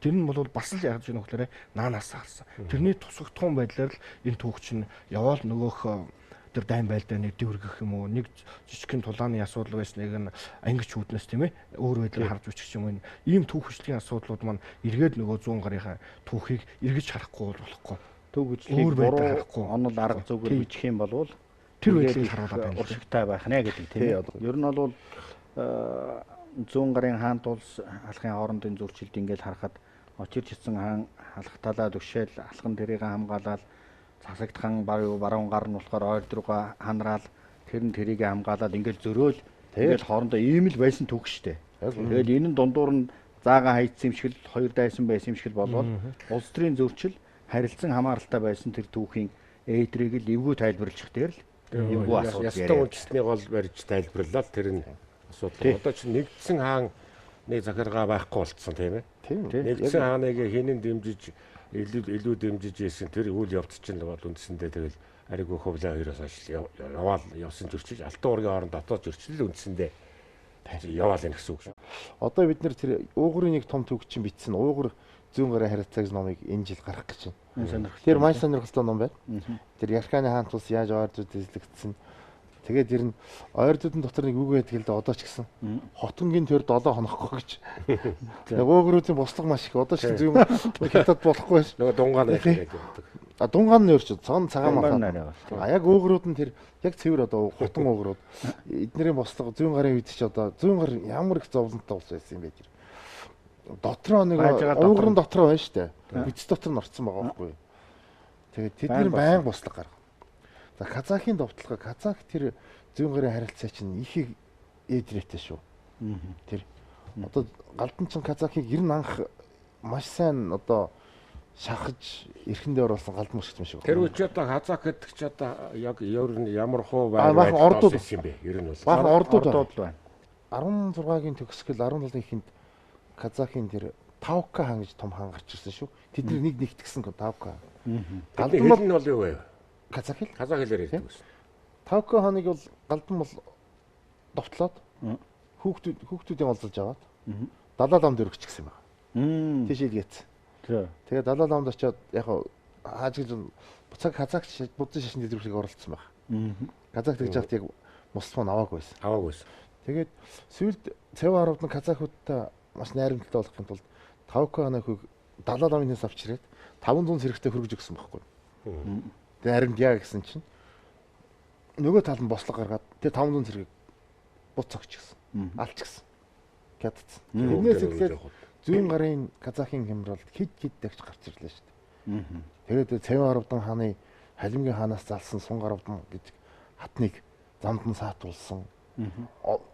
Тэр нь бол бас л яаж юм гэхээр наанаас харсан. Тэрний тусгагдсан байдлаар л энэ түүх чинь яваал нөгөөх тэр дайн байлдаа нэг дэвргэх юм уу нэг жижигхэн тулааны асуудал байсныг нь ангич үүднээс тийм ээ өөр байдлаар харж үчих юм. Ийм түүхвчлийн асуудлууд маань эргээд нөгөө зүүн гарынхаа түүхийг эргэж харахгүй болохгүй. Түүхвчлийг буруу онол арга зүгээр бичих юм бол тэр байдлыг харуулдаг байна. Уршигтай байх нэ гэдэг тийм ээ. Ер нь бол зүүн гарын хаан тулс алхын хоорондын зөрчилд ингээд харахад очирч ицсэн хаан алхталаа түшээл алхан тэрийг хамгаалаад засагдхан баруун гар нь болохоор ойр руугаа ханараал тэр нь тэрийг хамгаалаад ингээд зөрөөл тэгээд хоорондоо ийм л байсан түүх штэ. Тэгээд энэ нь дундуур нь заагаан хайцсан юм шиг л хоёр дайсан байсан юм шиг л болоод улс төрийн зөрчил харилцан хамааралтай байсан тэр түүхийн ээдрийг л эвгүй тайлбарлах дээр л эвгүй асуудал ястаа үндэсний гол барьж тайлбарлаа тэр нь асуудал. Одоо чи нэгдсэн хаан нэг захиргаа байхгүй болцсон тийм ээ. Нэгдсэн хааныг хинэн дэмжиж илүү дэмжиж ийсэн тэр үйл явц чинь бол үндсэндээ тэгэл ариг хөвлөө хоёроос яваал явсан зөрчил алтан уургийн хооронд дотоод зөрчил үндсэндээ яваал энэ гэсэн үг шүү. Одоо бид нэр тэр уугурын нэг том түүх чинь бичсэн. Уугур зүүн гарын харилцаа гэж номыг энэ жил гаргах гэж байна. Тэр маш сонирхолтой ном байна. Тэр Ярканы хаан тус яаж ойрдууд эзлэгдсэн. Тэгээд ер нь ойрдуудын дотор нэг үг байдаг л да одоо ч гэсэн. Хотонгийн төр 7 хонохгүй гэж. Яг уугуруудын бослого маш их одоо ч зүүн хятад болохгүй ш. Нөгөө дунгаан байдаг. Дунгаан нь өөрч цагаан маа. Яг уугурууд нь тэр яг цэвэр одоо хотон уугурууд эднэрийн бослого зүүн гарын үед ч одоо зүүн гар ямар их зовлонтой ус байсан юм бэ тэр. Дотроо нэг уугрын дотроо байна штэ. Биц дотор нь орцсон байгаа байхгүй. Тэгээд тэдний байнга бослого гаргав. За Казахын довтлого Казах тэр зүүн гарын харилцаа чинь их ээдрээтэй шүү. Тэр одоо галдан чин Казахыг ер нь анх маш сайн одоо шахаж эрхэндээ оруулсан галдан мөсгч юм шиг. Тэр үчи одоо Казах гэдэг чи одоо яг ямар хуу байгаад юм бэ? Ер нь бол баахан ордууд байна. 16-гийн төгсгөл 17-ны эхэнд Казахын тэр Тавка хаан гэж том хаан гарч ирсэн шүү. Тэдний нэг нэгтгсэн Тавка. Галдан хэл нь бол юу вэ? Казах хэл. Казах хэлээр ярьдаг гэсэн. Тавка хааныг бол галдан бол довтлоод хүүхдүүдийн олзолж аваад далаа ламд өргөч гисэн байна. Тийш илгээц. Тэгээ далаа ламд очиод яг хааж гэж буцааг Казахч буддын шашин дэлгүүрийг оролцсон байна. Казах тэгж яхад яг Москва аваагүй байсан. Тэгээд сүүлд Цэв арвд нь Казахуудтай маш найрамдалтай болохын тулд Тавка хааныг далаа ламынхаас авч ирээд 500 сэрэгтэй хөргөж өгсөн байхгүй. Тэгээ харимд яа гэсэн чинь нөгөө тал нь бослого гаргаад тэгээ 500 зэрэг буц цогч гисэн. Алч гисэн. Кядцсан. Тэрнээс эхлээд зүүн гарын Казахын хямрал хэд дагч гарч ирлээ шүү дээ. Тэгээд Цэвэн арвдан хааны Халимгийн хаанаас залсан Сун арвдан гэдэг хатныг замд нь саатуулсан.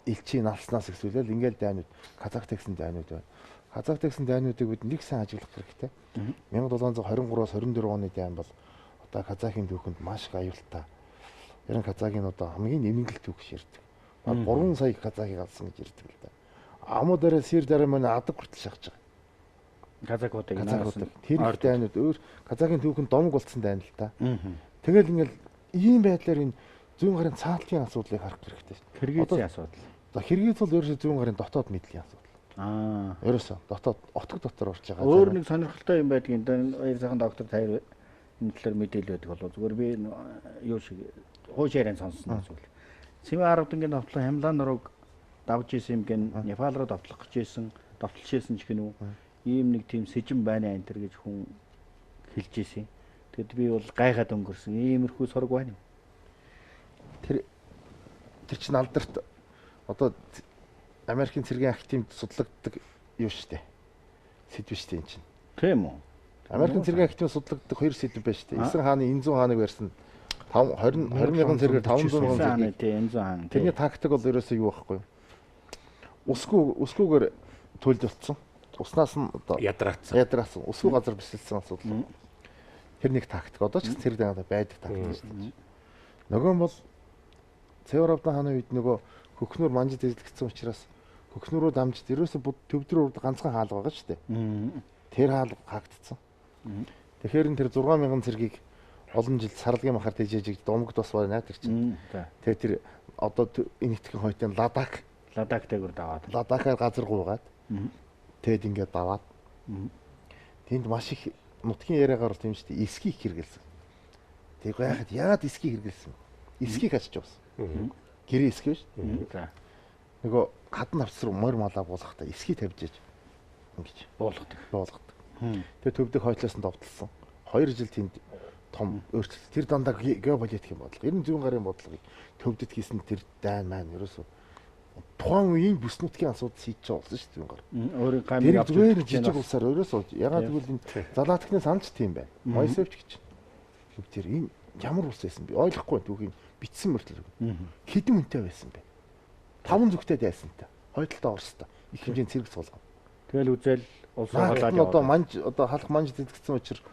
Элчийн алснаас эхлүүлэл ингээл дайнууд Казах тексэн дайнууд байна. Казах тексэн дайнуудыг бид нэг сайн ажиглах хэрэгтэй. 1723-аас 24 оны дайн бол Казахын түүхэнд маш их аюултай. Яран Казахын одоо хамгийн нэмэгдэл түүх ширдэг. 3 сая Казахыг алсан гэж ярьдаг л да. Амуу дараа сэр дараа манай адаг хүртэл шахаж байгаа. Казахуудыг тэр их дайнууд өөр Казахын түүхэнд домог болцсон дайн л да. Тэгэл ингээл ийм байдлаар энэ зүүн гарын цаалтын асуудлыг харах хэрэгтэй шүү. Киргизийн асуудал. Одоо Киргиз бол ерөөсөө зүүн гарын дотоод мэдлийн асуудал. Ерөөсөө дотоод отог дотор орж байгаа. Өөр нэг сонирхолтой юм байдгийн баяр сайхан доктор Таяр энэ талаар мэдээлэл өгдөг болов. Зүгээр би юу шиг хууч яриан сонссон зүйл. Цэвэн 10 дангийн товтлон Хямлан нурууг давж исэн юм гэн Непал руу товтлох гэж исэн, товтлж исэн ч гэнүү. Ийм нэг тийм сэжин байна энэ төр гэж хүн хэлж исэн. Тэгэд би бол гайхаад өнгөрсөн. Иймэрхүү сураг байна. Тэр чинь алдарт одоо Америкийн цэргийн активд судлагддаг юу штэ. Сэдв штэ энэ чинь. Тийм үү? Америкийн цэргийн активд судлагддаг хоёр сэдв байна штэ. Эсрэг хааны Энзүн хааныг барьсан 20 мянган цэргээр 500 мянган хааны тийм Энзүн хаан. Тэрний тактик бол ерөөсөө юу байхгүй юу? Усгүйгээр төлөвлөлтсөн. Уснаас нь одоо ядраацсан. Усгүй газар бэсэлсэн асуудал. Тэр нэг тактик. Одоо ч цэрэг дагаад байдаг тактик шүү дээ. Нөгөө нь бол Цэвэравдан хааны үед нөгөө хөхнөр манжид эзлэгдсэн учраас хөхнөрөө дамжид ерөөсө төвдрөө ганцхан хаалга байгаа шүү дээ. Тэр хаалга хаагдцсан. Тэгэхээр энэ тэр 6000 цэргийг олон жил сарлагын махаар тэжээж домогд бас байна тэр чинь. Тэгээ тэр одоо энэ итгэн хойтын Ладактайгүр даваад. Ладакаар газар гуугаад. Тэгэд ингээд даваад. Тэнд маш их нутгийн яриагаар бол тийм шүү дээ. Эсхийг хэрэгэлсэн. Тэг гайхад яагаад эсхийг хэрэгэлсэн? Эсхийг ачиж явсан. Гэрээ эсхив шүү дээ. Нөгөө хатан авцруу морь малаа буулгахдаа эсхий тавьж иж ингэж буулгадаг. Тэгээ төвдөх хойтлоос нь довтлсон. 2 жил тэнд том өөрчлөлт. Тэр дандаа геополитик юм бодлого. 90 гарын бодлогыг төвдөд хийсэн тэр дайн маань ерөөсөө тухайн үеийн бүс нутгийн асуудал шийдэж болсон шүү дээ. Өөрийн гамиг авч зүгээр жижиг улсаар ерөөсөө ягаад гэвэл энэ залаатхны саналч тийм байна. Моисевч гэж. Тэр энэ ямар улс байсан бэ? Ойлгохгүй түүхийн битсэн мөртлөг. Хэдэн үнэтэй байсан бэ? 5 зүгтэй дайсан та. Хойдолтой Оростой. Их хэмжээний цэрэг суулгав. Тэгэл үзэл улс хаалаад одоо манж одоо халах манж дэлгэцсэн учраас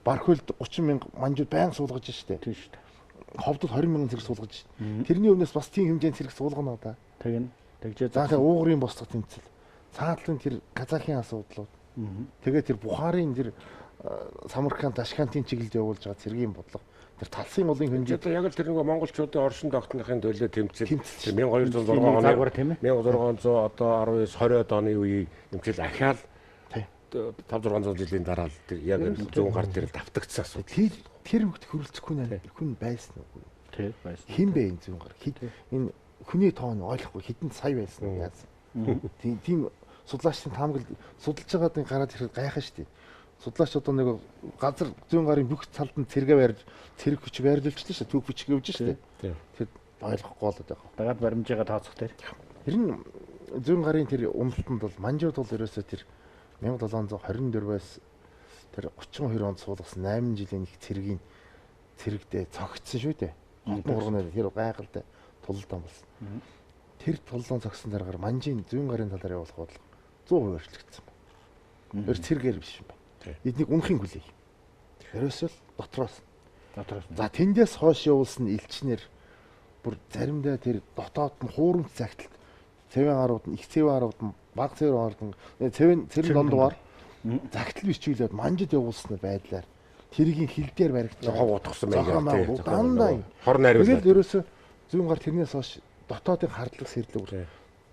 Бархөлд 30 мянга манжууд байнга суулгаж штэ. Тийм штэ. Ховдод 20 мянган цэрэг суулгаж. Тэрний өмнөөс бас тийм хэмжээний цэрэг суулгана да. Тэгжээ. За тэгээ уугрын босдох тэмцэл. Цаатлын тэр Казахын асуудлууд. Тэгээ тэр Бухарын тэр Самарканд, Ташкентын чиглэлд явуулж байгаа цэргийн бодлого. Тэр талсын голын хэмжээ. Яг л тэр нэг монголчуудын оршин тогтнохын төлөө тэмцэл 1206 оны 1600 одоо 19 20-од оны үеийн эмчил ахаал 5-600 жилийн дараа л яг зүүн гар дээр давтагдсан асуудал. Тэр хөвгт хөрөлцөхгүй нэ хүн байсан уу? Тийм байсан. Хин бэ энэ зүүн гар? Энэ хүний тоон ойлгохгүй хэдэн сая байсан уу яасан. Тийм судлаачдын таамаглал судалж байгаадын гараад ирэхэд гайхаа штий. Судлаач одоо нэг газар зүүн гарын бүх талд нь цэрэг барьж цэрэг хүч байрлуулчихлаа шүү. Түүх хүч гэвж штий. Тэр ойлгохгүй болоод байгаа. Дагаад баримж байгаа тооцох тэр. Тэр нь зүүн гарын тэр умталтанд бол манжууд бол ерөөсөө тэр 1724-өөс тэр 32 онд суулгасан 8 жилийн их цэргийн цэрэгдээ цогцсон шүү дээ. Хотын урганы тэр гайхалтай тулалдаан болсон. Тэр тулалдаан цогсон дараагаар манжийн зүүн гарын талаар явуулах бодлого 100% өөрчлөгдсөн байна. Тэр цэрэгээр биш юм байна. Эднийг үнхийн хүлээх. Ерөөсөө л дотроос. За тэндээс хойш явуулсан элчнэр бүр заримдаа тэр дотоод нь хуурамч загталт цэвэн гарууд нь их цэвэн гарууд нь баг цэвэн гарууд нь цэрэн дондуугаар загтал бичүүлээд манжид явуулсны байдлаар тэргийн хил дээр баригдсан хов утгсан байгаад дандаа хор найруулсан. Тэгэл ерөөсөө зүүн гар тэрнээс хойш дотоодын хардлага сэрлэг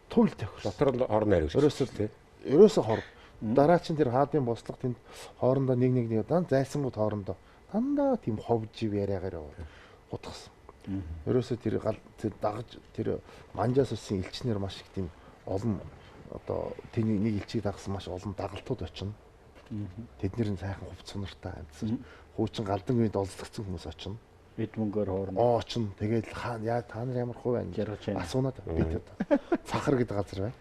туйл тохирол. Дотор нь хор найруулсан. Ерөөсөө хор. Дараа чинь тэр хаадын бослого тэнд хоорондоо нэг зайсангууд хоорондоо дандаа тийм ховжив яриагаар утгасан. Ерөөсөө тэр дагаж тэр манжаас үсэн элчнэр маш их тийм олон одоо тэний нэг элчийг дагсан маш олон дагалдууд очино. Тэднэр нь сайхан хувц сунартай амьдсан. Хуучин галдан үед олзлогдсон хүмүүс очино. Эд мөнгөөр хоорондоо очино. Тэгээд яа та нар ямар хувь байна? Асуунаад бид цахар гэдэг газар байна.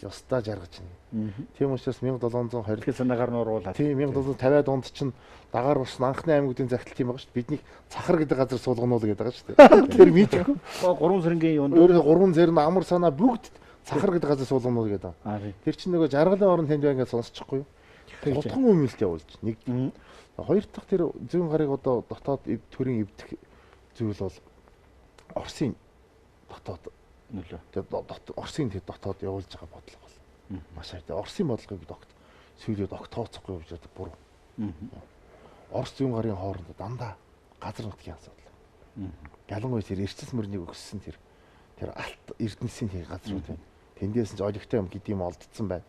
Ёстой жаргаж байна. Тийм учраас 1720 тэгэхээр санаагаар нууруулаад. Тийм 1750-аад онд чинь дагаар болсон анхны аймагуудын загтал тийм байгаа шүү дээ. Биднийг цахар гэдэг газар суулгана уу гэдэг байгаа шүү дээ. Тэр мэдгүй. 3 сэрнгийн юунд өөрөө 3 зэрэг амар санаа бүгд цахар гэдэг газар суулгана уу гэдэг. Тэр чинь нөгөө жаргалын орон тэнд байнгээ сонсчихгүй юу? Гутхан өмнөлт явуулж нэг. Хоёр дахь тэр зүүн гарыг одоо дотоод төрийн эвдэх зүйл бол Оросын дотоод нөлөө. Тэгээд Оросын тэр дотоод явуулж байгаа бодлого бол маш хайртай. Оросын бодлогыг сүйдээд огтооцохгүй явж байгаа буруу. Орос зүүн гарын хооронд дандаа газар нутгийн асуудал. Ялангуяа тэр эрчил мөрнийг өгсөн тэр алт эрдэнэсийн тэр газрууд байна. Тэндээс ч олигтой юм гэдэг юм олдсон байна.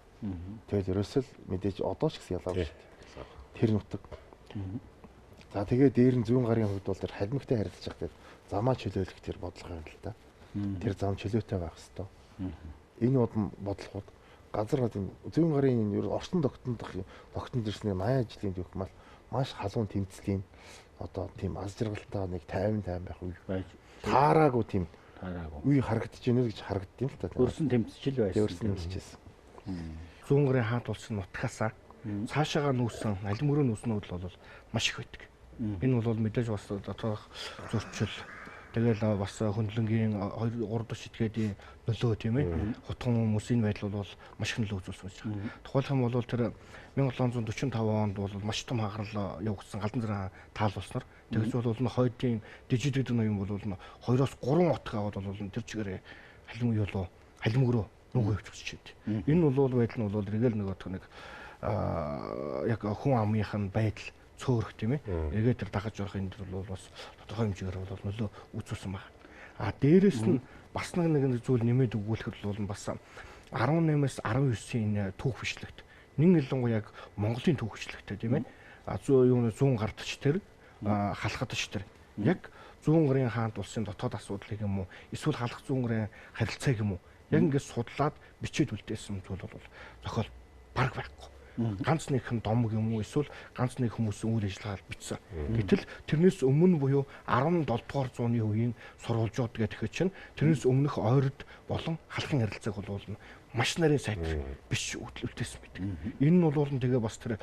Тэгэл ерөөсөө мэдээж одоо ч гэсэн ялгаа шүү дээ. Тэр нутаг. За тэгээ дээр нь зүүн гарын хувьд бол тэр халимгтай харилцаж явах тэр замаа чөлөөлөх тэр бодлого юм л да. Тэр зам чөлөөтэй байх хэвээр. Энэ бодлогууд газар тийм зүүн гарын ер орчин тогтнод ирсний 80 жилийн түүх маш халуун тэмцлийн одоо тийм аз жаргалтай нэг 50 байх үе байж таараагүй тийм үе харагдаж байна гэж харагддیں۔ л та. Өрсөн тэмцэл байсан. Өрсөн тэмцэжсэн. Зүүн гарын хаант улсын нутгасаа цаашаага нүүсэн алим мөрөө нүүснүүд бол маш их байдаг. Энэ бол мэдээж бас дотоодох зөрчил тэгэл бас хөндлөнгийн 2 3 шитгээдийн нөлөө тийм ээ. Хутган хүмүүсийн байдал бол маш их нөлөө үзүүлсэн байж байгаа. Тухайлх юм бол тэр 1745 онд бол маш том хагарал явагдсан Галдан зэрэг таал болсноор тэгс бол хойдын дижид ноён бол 2-3 утга аваад бол тэр чигээр халим мөрөө нүгөө хөвчөж чийд. Энэ бол байдал нь бол эргэл нэг яг хүн амынх нь байдал цөөрөх тийм ээ. Эргээ тэр дагаж явах энэ бол бас тодорхой хэмжээгээр бол нөлөө үзүүлсэн байна. Дээрэс нь бас нэг зүйл нэмээд өгүүлэхэд бол бас 18-аас 19-ийн түүх бичлэгт нэг ялангуяа яг Монголын түүх бичлэгтэй тийм ээ. Зүүн гардч тэр халахадч тэр яг зүүн гарын хаант улсын дотоод асуудлыг юм уу эсвэл халах зүүн гарын харилцааг юм уу яг ингээд судлаад бичээд үлдээсэн зүйл бол зохиол баг байхгүй. Ганц нэгэн домог юм уу эсвэл ганц нэг хүмүүсийн үйл ажиллагааг бичсэн. Гэтэл тэрнээс өмнө буюу 17 дугаар зууны үеийн сурвалжууд гэдэг чинь тэрнээс өмнөх ойрд болон халахын харилцааг бол маш нарийн сайд биш үлдээсэн байдаг. Энэ нь бол тэгээ бас тэр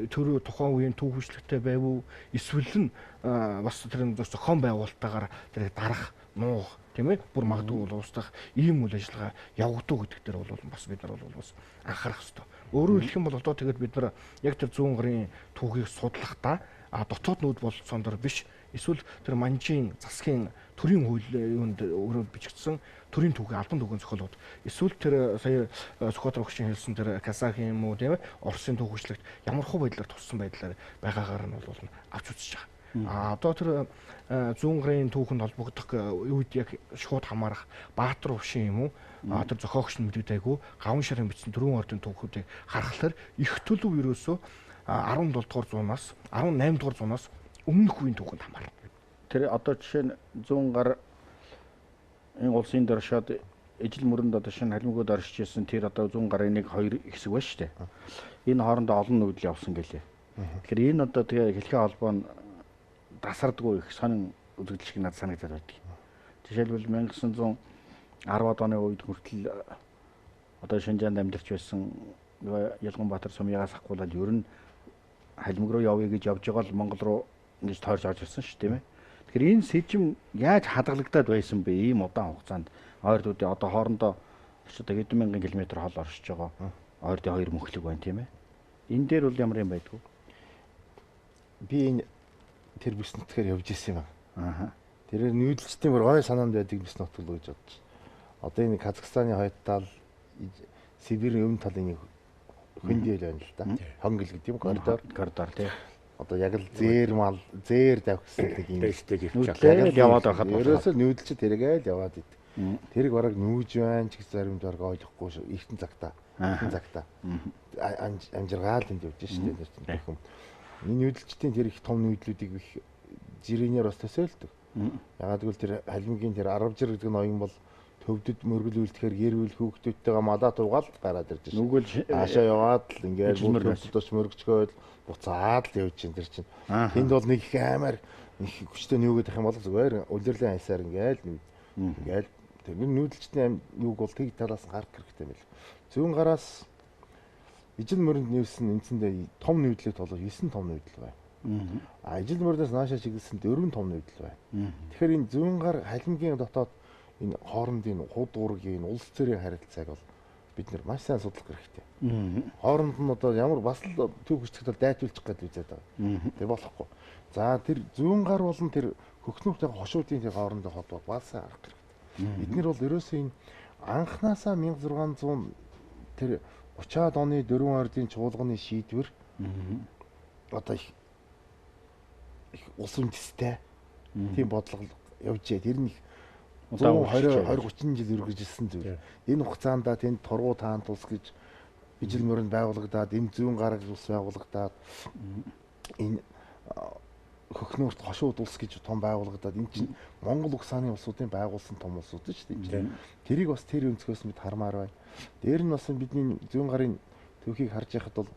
тухайн үеийн түүх бичлэгтэй байв уу эсвэл нь бас тэр зохион байгуулалтаагаар тэр дарах нуух тийм ээ бүр магадгүй бол устдах ийм үйл ажиллагаа явагдав гэдэг дээр бол бас бид нар бол бас анхаарах хэрэгтэй. Өөрөөр хэлэх юм бол одоо тэгээд бид нар яг тэр зүүн гарын түүхийг судлахдаа дотоод нүүд болцоон дор биш эсвэл тэр манжийн засгийн төрийн хууль юунд өөрөө бичигдсэн төрийн түүхийн албан түүхийн зохиолууд эсвэл тэр сая Сүхбаатар багшийн хэлсэн тэр Казахын юм уу тийм ээ Оросын түүхчлэгт ямар хөө байдлаар туссан байдлаар байгаагаар нь бол авч үзэж байгаа. Одоо тэр зүүн гарын түүхэнд холбогдох үед яг шууд хамаарах Баатар өвшин юм уу тэр зохиогч нь мэдэгдээгүй гавн шарын бичсэн дөрвөн ордын түүхүүдийг харахаар их төлөв ерөөсөө 17 дугаар зуунаас 18 дугаар зуунаас өмнөх үеийн түүхэнд хамаарна. Тэр одоо жишээ нь зүүн гар энэ улсын дөршөөд ижил мөрөнд одоо шинэ халимгууд оршиж ирсэн тэр одоо зүүн гарын 1-2 хэсэг байна шүү дээ. Энэ хоорондоо олон нүүдэл явсан гэлээ. Тэгэхээр энэ одоо тэгээ хэлхийн холбоо нь тасардгүй их сонин үзэгдэл шиг надад санагдаад байдаг. Жишээлбэл 1910-ад оны үед хүртэл одоо Шинжаанд амьдарч байсан Ялганбаатар сумьягаас ахгуулаад ер нь халимг руу явъя гэж явж байгаа л Монгол руу ингэж тойрч орж ирсэн шүү тийм ээ. Тэгэхээр энэ сэжим яаж хадгалагдаад байсан бэ? Ийм удаан хугацаанд ойрдуудын одоо хоорондоо одоо хэдэн мянган километр хол оршиж байгаа ойрдын хоёр мөхлөг байна тийм ээ. Энэ дээр бол ямар юм байдгүй? Би энэ тэр бүс нутгаар явж исэн юм аа. Тэрээр нүүдэлчдийн бүр гой санаанд байдаг бүс нутг л гэж бодож. Одоо энэ Казахстаны хойд тал Сибирийн өмнө талын нэг хөндөөл байна л да. Хонгил гэдэг юм коридор тий. Одоо яг л зээр давхсан нэг юм нүүдэлээр яваад байхад ерөөсөө нүүдэлчд тэргээл яваад идэв. Тэрийг бараг нүүж байна ч гэсэн заримд бараг ойлгохгүй шүү. Эртэн цагтаа. Амжиргаал энд явж штэ тэр хүн. Энэ нүүдэлчдийн тэр их том нүүдлүүдийг их жирийнээр бас төсөөлдөг. Ягаад гэвэл тэр халимгийн тэр 10 жир гэдэг ноён бол төвдөд мөргөл үлдэхээр гэр бүл хүүхдүүдтэйгээ мадаа тугаал гараад ирж байна. Нүгэл хаашаа яваад л ингээд бүгдөөс мөргөчгөөл буцаад л явж чинь тэр чинь. Тэнд бол нэг их амар их хүчтэй нүүгээд ах юм бол зүгээр улирлын хайсаар ингээд тэр нүүдэлчдийн юуг бол тэг талаас нь гарах хэрэгтэй юм л. Зүүн гараас ижил мөрөнд нүүсэн эндсэндээ том нүүдлийг толгой 9 том нүүдэл байна. Ижил мөрөөс наашаа чиглэсэн 4 том нүүдэл байна. Тэгэхээр энэ зүүн гар халимгийн дотоод энэ хоорондын худ уургийн улс төрийн харилцааг бол бид нар маш сайн судлах хэрэгтэй. Хооронд нь одоо ямар бас л төв хүчтэй дайтуулчих гээд үзээд байгаа. Тэг болохгүй. За тэр зүүн гар болон тэр хөхнүүтэй хошуудын тэр хоорондын холбоо бас сайн арах хэрэгтэй. Бид нар бол ерөөсөө энэ анханасаа 1600 тэр 30-аад оны 4 ордын чуулганы шийдвэр одоо их улс үндэстэй тийм бодлого явжээ. Тэр нэг Удаан 20 30 жил үргэлжилсэн зүйл. Энэ хугацаанд тэнд Тургуу таант улс гэж ижил мөрөнд байгуулагдаад, энэ зүүн гараг улс байгуулагдаад, энэ хөхнөөрт хошууд улс гэж том байгуулагдаад, энэ чинь Монгол угсааны улсуудын байгуулсан том улсууд шүү дээ. Тэрийг бас тэр өнцгөөс мэд хармаар байна. Дээр нь бас бидний зүүн гарын түүхийг харж байхад бол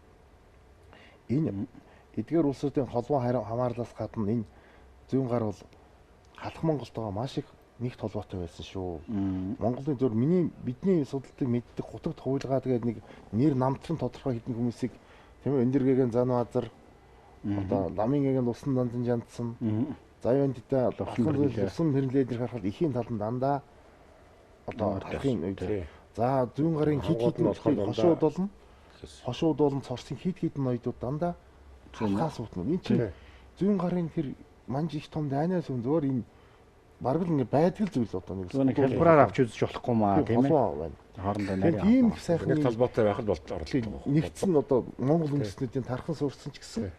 энэ эдгээр улсуудын холбоо хамаарлаас гадна энэ зүүн гар бол халах Монголтойгоо маш их нэгт холбоотой байсан шүү. Монголын зөв бидний судалтыг мэддэг гутагт хуйлгаа тэгээд нэг нэр намтран тодорхой хэдэн хүмүүсийг тийм ээ Эндэргэгийн зан базар одоо Ламингийн усан дандан жандсан Зайвандтай усан хэрлээд ирэх харахад ихийн талд дандаа одоо архын үед за зүүн гарын хит хитэн хошууд болно. Хошууд болон цорсын хит хитэн ноёдууд дандаа халахаас утна. Энэ чинь зүүн гарын тэр манж их том дайнаас зөвөр энэ бараг л ингэ байдаг зүйл одоо нэг хэлбэрээр авч үзэж болохгүй маа тийм ээ. Хоорондоо нарийн. Тийм их сайхан нэг талбайтай байх л оролцдог. Нэгдсэн одоо Монгол үндэстнүүдийн тархан суурсан ч гэсэн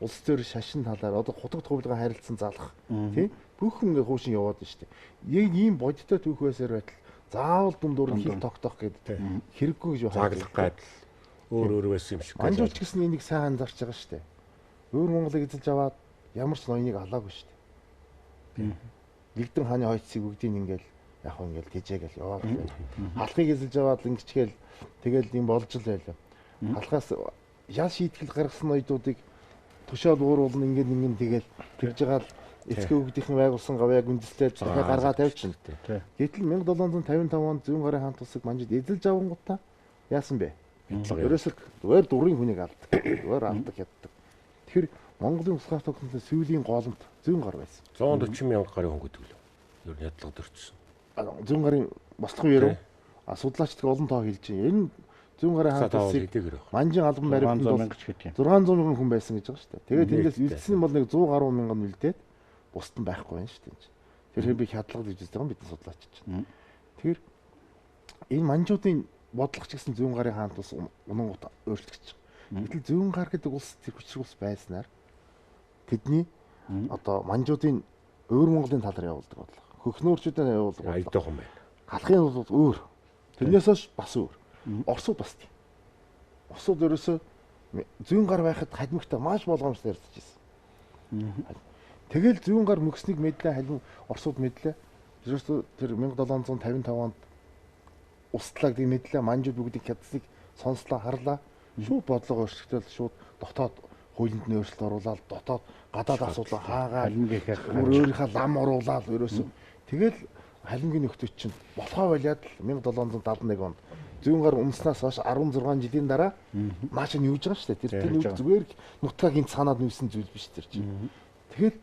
улс төр шашин талаар одоо хутагт хувилган харилцсан залах тийм бүх ингэ хуушин яваад байна шүү дээ. Яг ийм бодиттой түүх байсаар байтал заавал дундуур хил тогтоох гэдэг хэрэггүй гэж байна. Цаглах байдал өөр байсан юм шиг. Анжууч гэсэн энийг сайн анзаарч байгаа шүү дээ. Өөр Монголыг эзэлж аваад ямар ч ноёныг алаагүй шүү дээ. Нэгдэн хааны хойцыг бүгдийг ингээл яг хөө ингээл гэжээгээл яваад байна. Халахыг эзэлж аваад ингэчгээл тэгэл юм болж л байлаа. Халахаас ял шийтгэл гаргасан ноёдуудыг тушаал ууруулна ингээд тэгэл тэгж байгаа л эцэг өвгдийнхэн байгуулсан гавьяаг үндэслээд дахиад гаргаа тавьчихна. Гэтэл 1755 онд зүүн гарын хаант улсыг манжид эзэлж авангуудаа яасан бэ? Ерөөсөө өөр дурын хүнийг алдаг. Өөр алдаг яддаг. Тэгэхээр Монголын улс гарт тогтнолын сүүлийн голомт зүүн гар байсан. 140 мянга гарын хүн гэдэг лөө. Ер нь ядлага дөрчсөн. Зүүн гарын бослох үеэр судлаачдыг олон тоо хэлж байна. Энэ зүүн гарын хаант улсыг манжин албан баримтанд 600 мянган хүн байсан гэж байгаа шүү дээ. Тэгээд тэндээс үлдсэн бол нэг 100 гаруй мянган үлдээд бусд нь байхгүй байна шүү дээ. Тэгэхээр би хядлага гэж үздэг юм бидний судлаач чинь. Тэгэхээр энэ манжуудын бодлого ч гэсэн зүүн гарын хаант улс унангууд өөрчлөгдөж байгаа. Гэтэл зүүн гар гэдэг улс тэр хүчрэг улс байснаар тэдний одоо манжуудын өөр Монголын талаар явуулдаг бодлого. Хөхнөөрчүүдээ явуулдаг бодлого. Айдаахан байна. Халахын бол өөр. Тэрнээс хойш бас өөр. Оросууд бас тийм. Оросууд ерөөсөө зүүн гар байхад халимагтай маш болгоомжтой ярьж байсан. Тэгэл зүүн гар мөкснийг мэдлээ халим Оросууд мэдлээ. Ерөөсөө тэр 1755 онд устлагыг мэдлээ манжууд бүгдийг хядсныг сонслоо харлаа. Шууд бодлого өөрчлөлтөл шууд дотоод хуулинд нь өөрчлөлт оруулаад дотоод гадаад асуудал хаагаад өөрийнхөө лам оруулаад ерөөсөө тэгэл халимгийн нөхдөд чинь болохоо байлаад 1771 онд зүүн гар умснаас хойш 16 жилийн дараа нааш нь юуж байгаа шүү дээ. Тэр нүг зүгээр нутгаа гинт санаад нүсэн зүйл биш тэр чинь. Тэгэхээр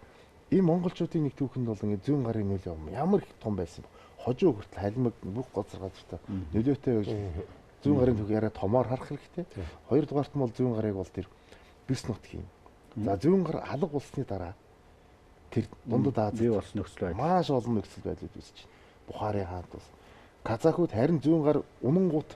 ийм монголчуудын нэг түүхэнд бол ингэ зүүн гарын нөлөө ямар их том байсан бэ? Хожуу хүртэл халимаг бүх газар газартаа нөлөөтэй байж зүүн гарын түүх яриа томоор харах хэрэгтэй. Хоёрдугаарт нь бол зүүн гарыг бол тэр бис нутгийн. За зүүн гар алга болсны дараа тэр дундад Азид бий болсон нөхцөл байдал маш олон нөхцөл байдлууд үүсэж байна. Бухарын хаант бас казакууд харин зүүн гар унангууд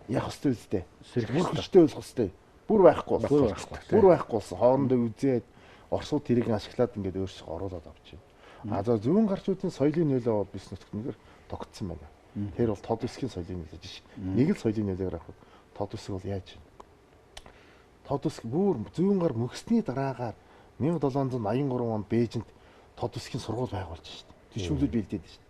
явах ёстой үстэй. Сэрхэлтэй болох ёстой. Бүр байхгүй болсон. Бүр байхгүй болсон. Хоорондоо үзээд Оросууд тэрийг ашиглаад ингээд өөрсдөө оруулаад авч байна. А за зүүн гарчуудын соёлын нөлөө бол бис нутгнээр тогтсон байна. Тэр бол тод үсгийн соёлын нөлөө биш. Нэг л соёлын нөлөөр авах. Тод үсэг бол яаж вэ? Тод үсэг бүр зүүн гар мөхсний дараагаар 1783 онд Бээжинд тод үсгийн сургууль байгуулж шээ. Төшөөлөд бэлдээд шээ.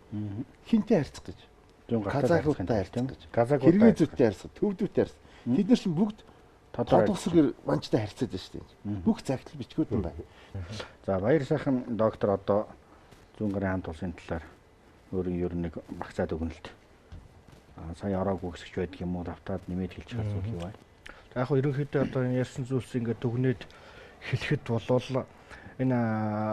Хинтээ харьцах гэж. Казакуудтай харьцах гэж. Киргизүүдтэй харьцах, төвдүүдтэй харьцах. Тэд нар чинь бүгд тод үсгээр манчтай харьцаад байна шүү дээ. Бүх загтал бичгүүд юм байна. За баяр сайхан доктор одоо зүүн гарын хаант улсын талаар өөрийн ер нь нэг багцаад өгнөлт. Сая ороогүй гэсч байдаг юм уу давтаад нэмээд хэлчих асуух юм байна. Яг хөө ерөнхийдөө одоо ярьсан зүйлс ингээд дүгнээд хэлэхэд болвол энэ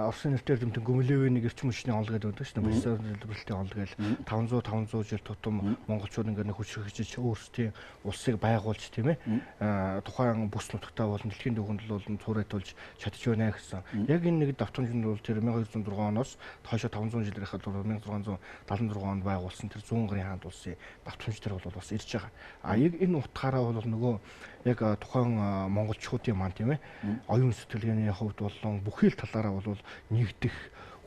Оросын нэрээр дэмтэн Гүмлевэний эрчим хүчний онол гэдэг байдаг шүү дээ. Босоор дэлбэрэлтийн онол гээл 500 жил тутам монголчууд ингээд нэг хүчрхэж өөрсдийн улсыг байгуулж тийм ээ тухайн бүс нутагтаа болон дэлхийн дүүхэнд бол цуурайтуулж чадж байна гэсэн. Яг энэ нэг давтамжинд бол тэр 1206 оноос хойшоо 500 жилээр хад 1676 онд байгуулсан тэр зүүн гарын хаант улсын давтамж тэр бол бас ирж байгаа. А яг энэ утгаараа бол нөгөө яг тухайн монголчуудын маань тийм ээ оюун сэтгэлгээний хувьд болон бүхий л талаараа бол нэгдэх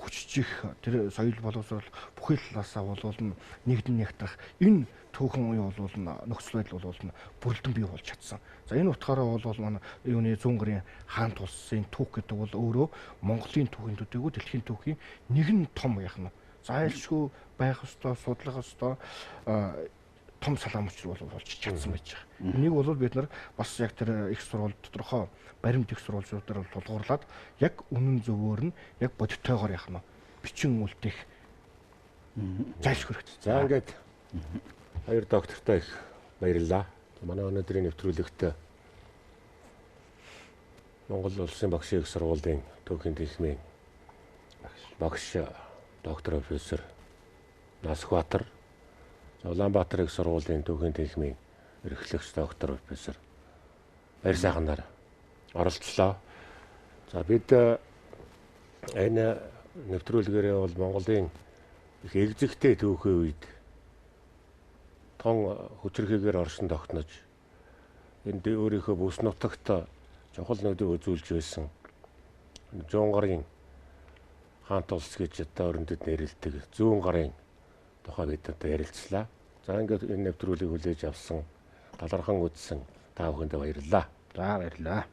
хүчжих тэр соёл боловсрол бүхий талаасаа болвол нэгдэн нэгтрах энэ түүхэн үе бол нөхцөл байдал бол бүрэлдэн бий болж чадсан. За энэ утгаараа бол манай юуны зүүн гарын хаан тулсын түүх гэдэг бол өөрөө Монголын түүхийн төдийгүй дэлхийн түүхийн нэгэн том яах нь зайлшгүй байх ёстой, судлах ёстой том салаам учир болж чадсан байж байгаа. Энийг бол бид нар бас яг тэр их сурвалж тодорхой баримт их сурвалжуудаар тулгуурлаад яг үнэн зөвөөр нь яг бодиттойгоор яах нь бичин үлдэх зайлшгүй хэрэгтэй. За ингээд хоёр доктортой их баярлалаа. Манай өнөөдрийн нэвтрүүлэгт Монгол улсын багшийн их сургуулийн түүхийн дэлхмийн багш доктор профессор Насбаатар, Улаанбаатар их сургуулийн түүхийн дэлхмийн эрхлэгч доктор профессор баяр сайханаар оролцлоо. За бид энэ нэвтрүүлгээрээ бол Монголын их эгзэгтэй түүхийн үед тон хүчрхийгээр оршин тогтнож энд өөрийнхөө бүс нутагт чухал нөлөө үзүүлж байсан зүүн гарын хаант улс гэж одоо өрнөдөд нэрлэдэг зүүн гарын тухай бид одоо ярилцлаа. За ингээд энэ нэвтрүүлгийг хүлээж авсан талархан үзсэн та бүхэнд баярлалаа. За баярлалаа.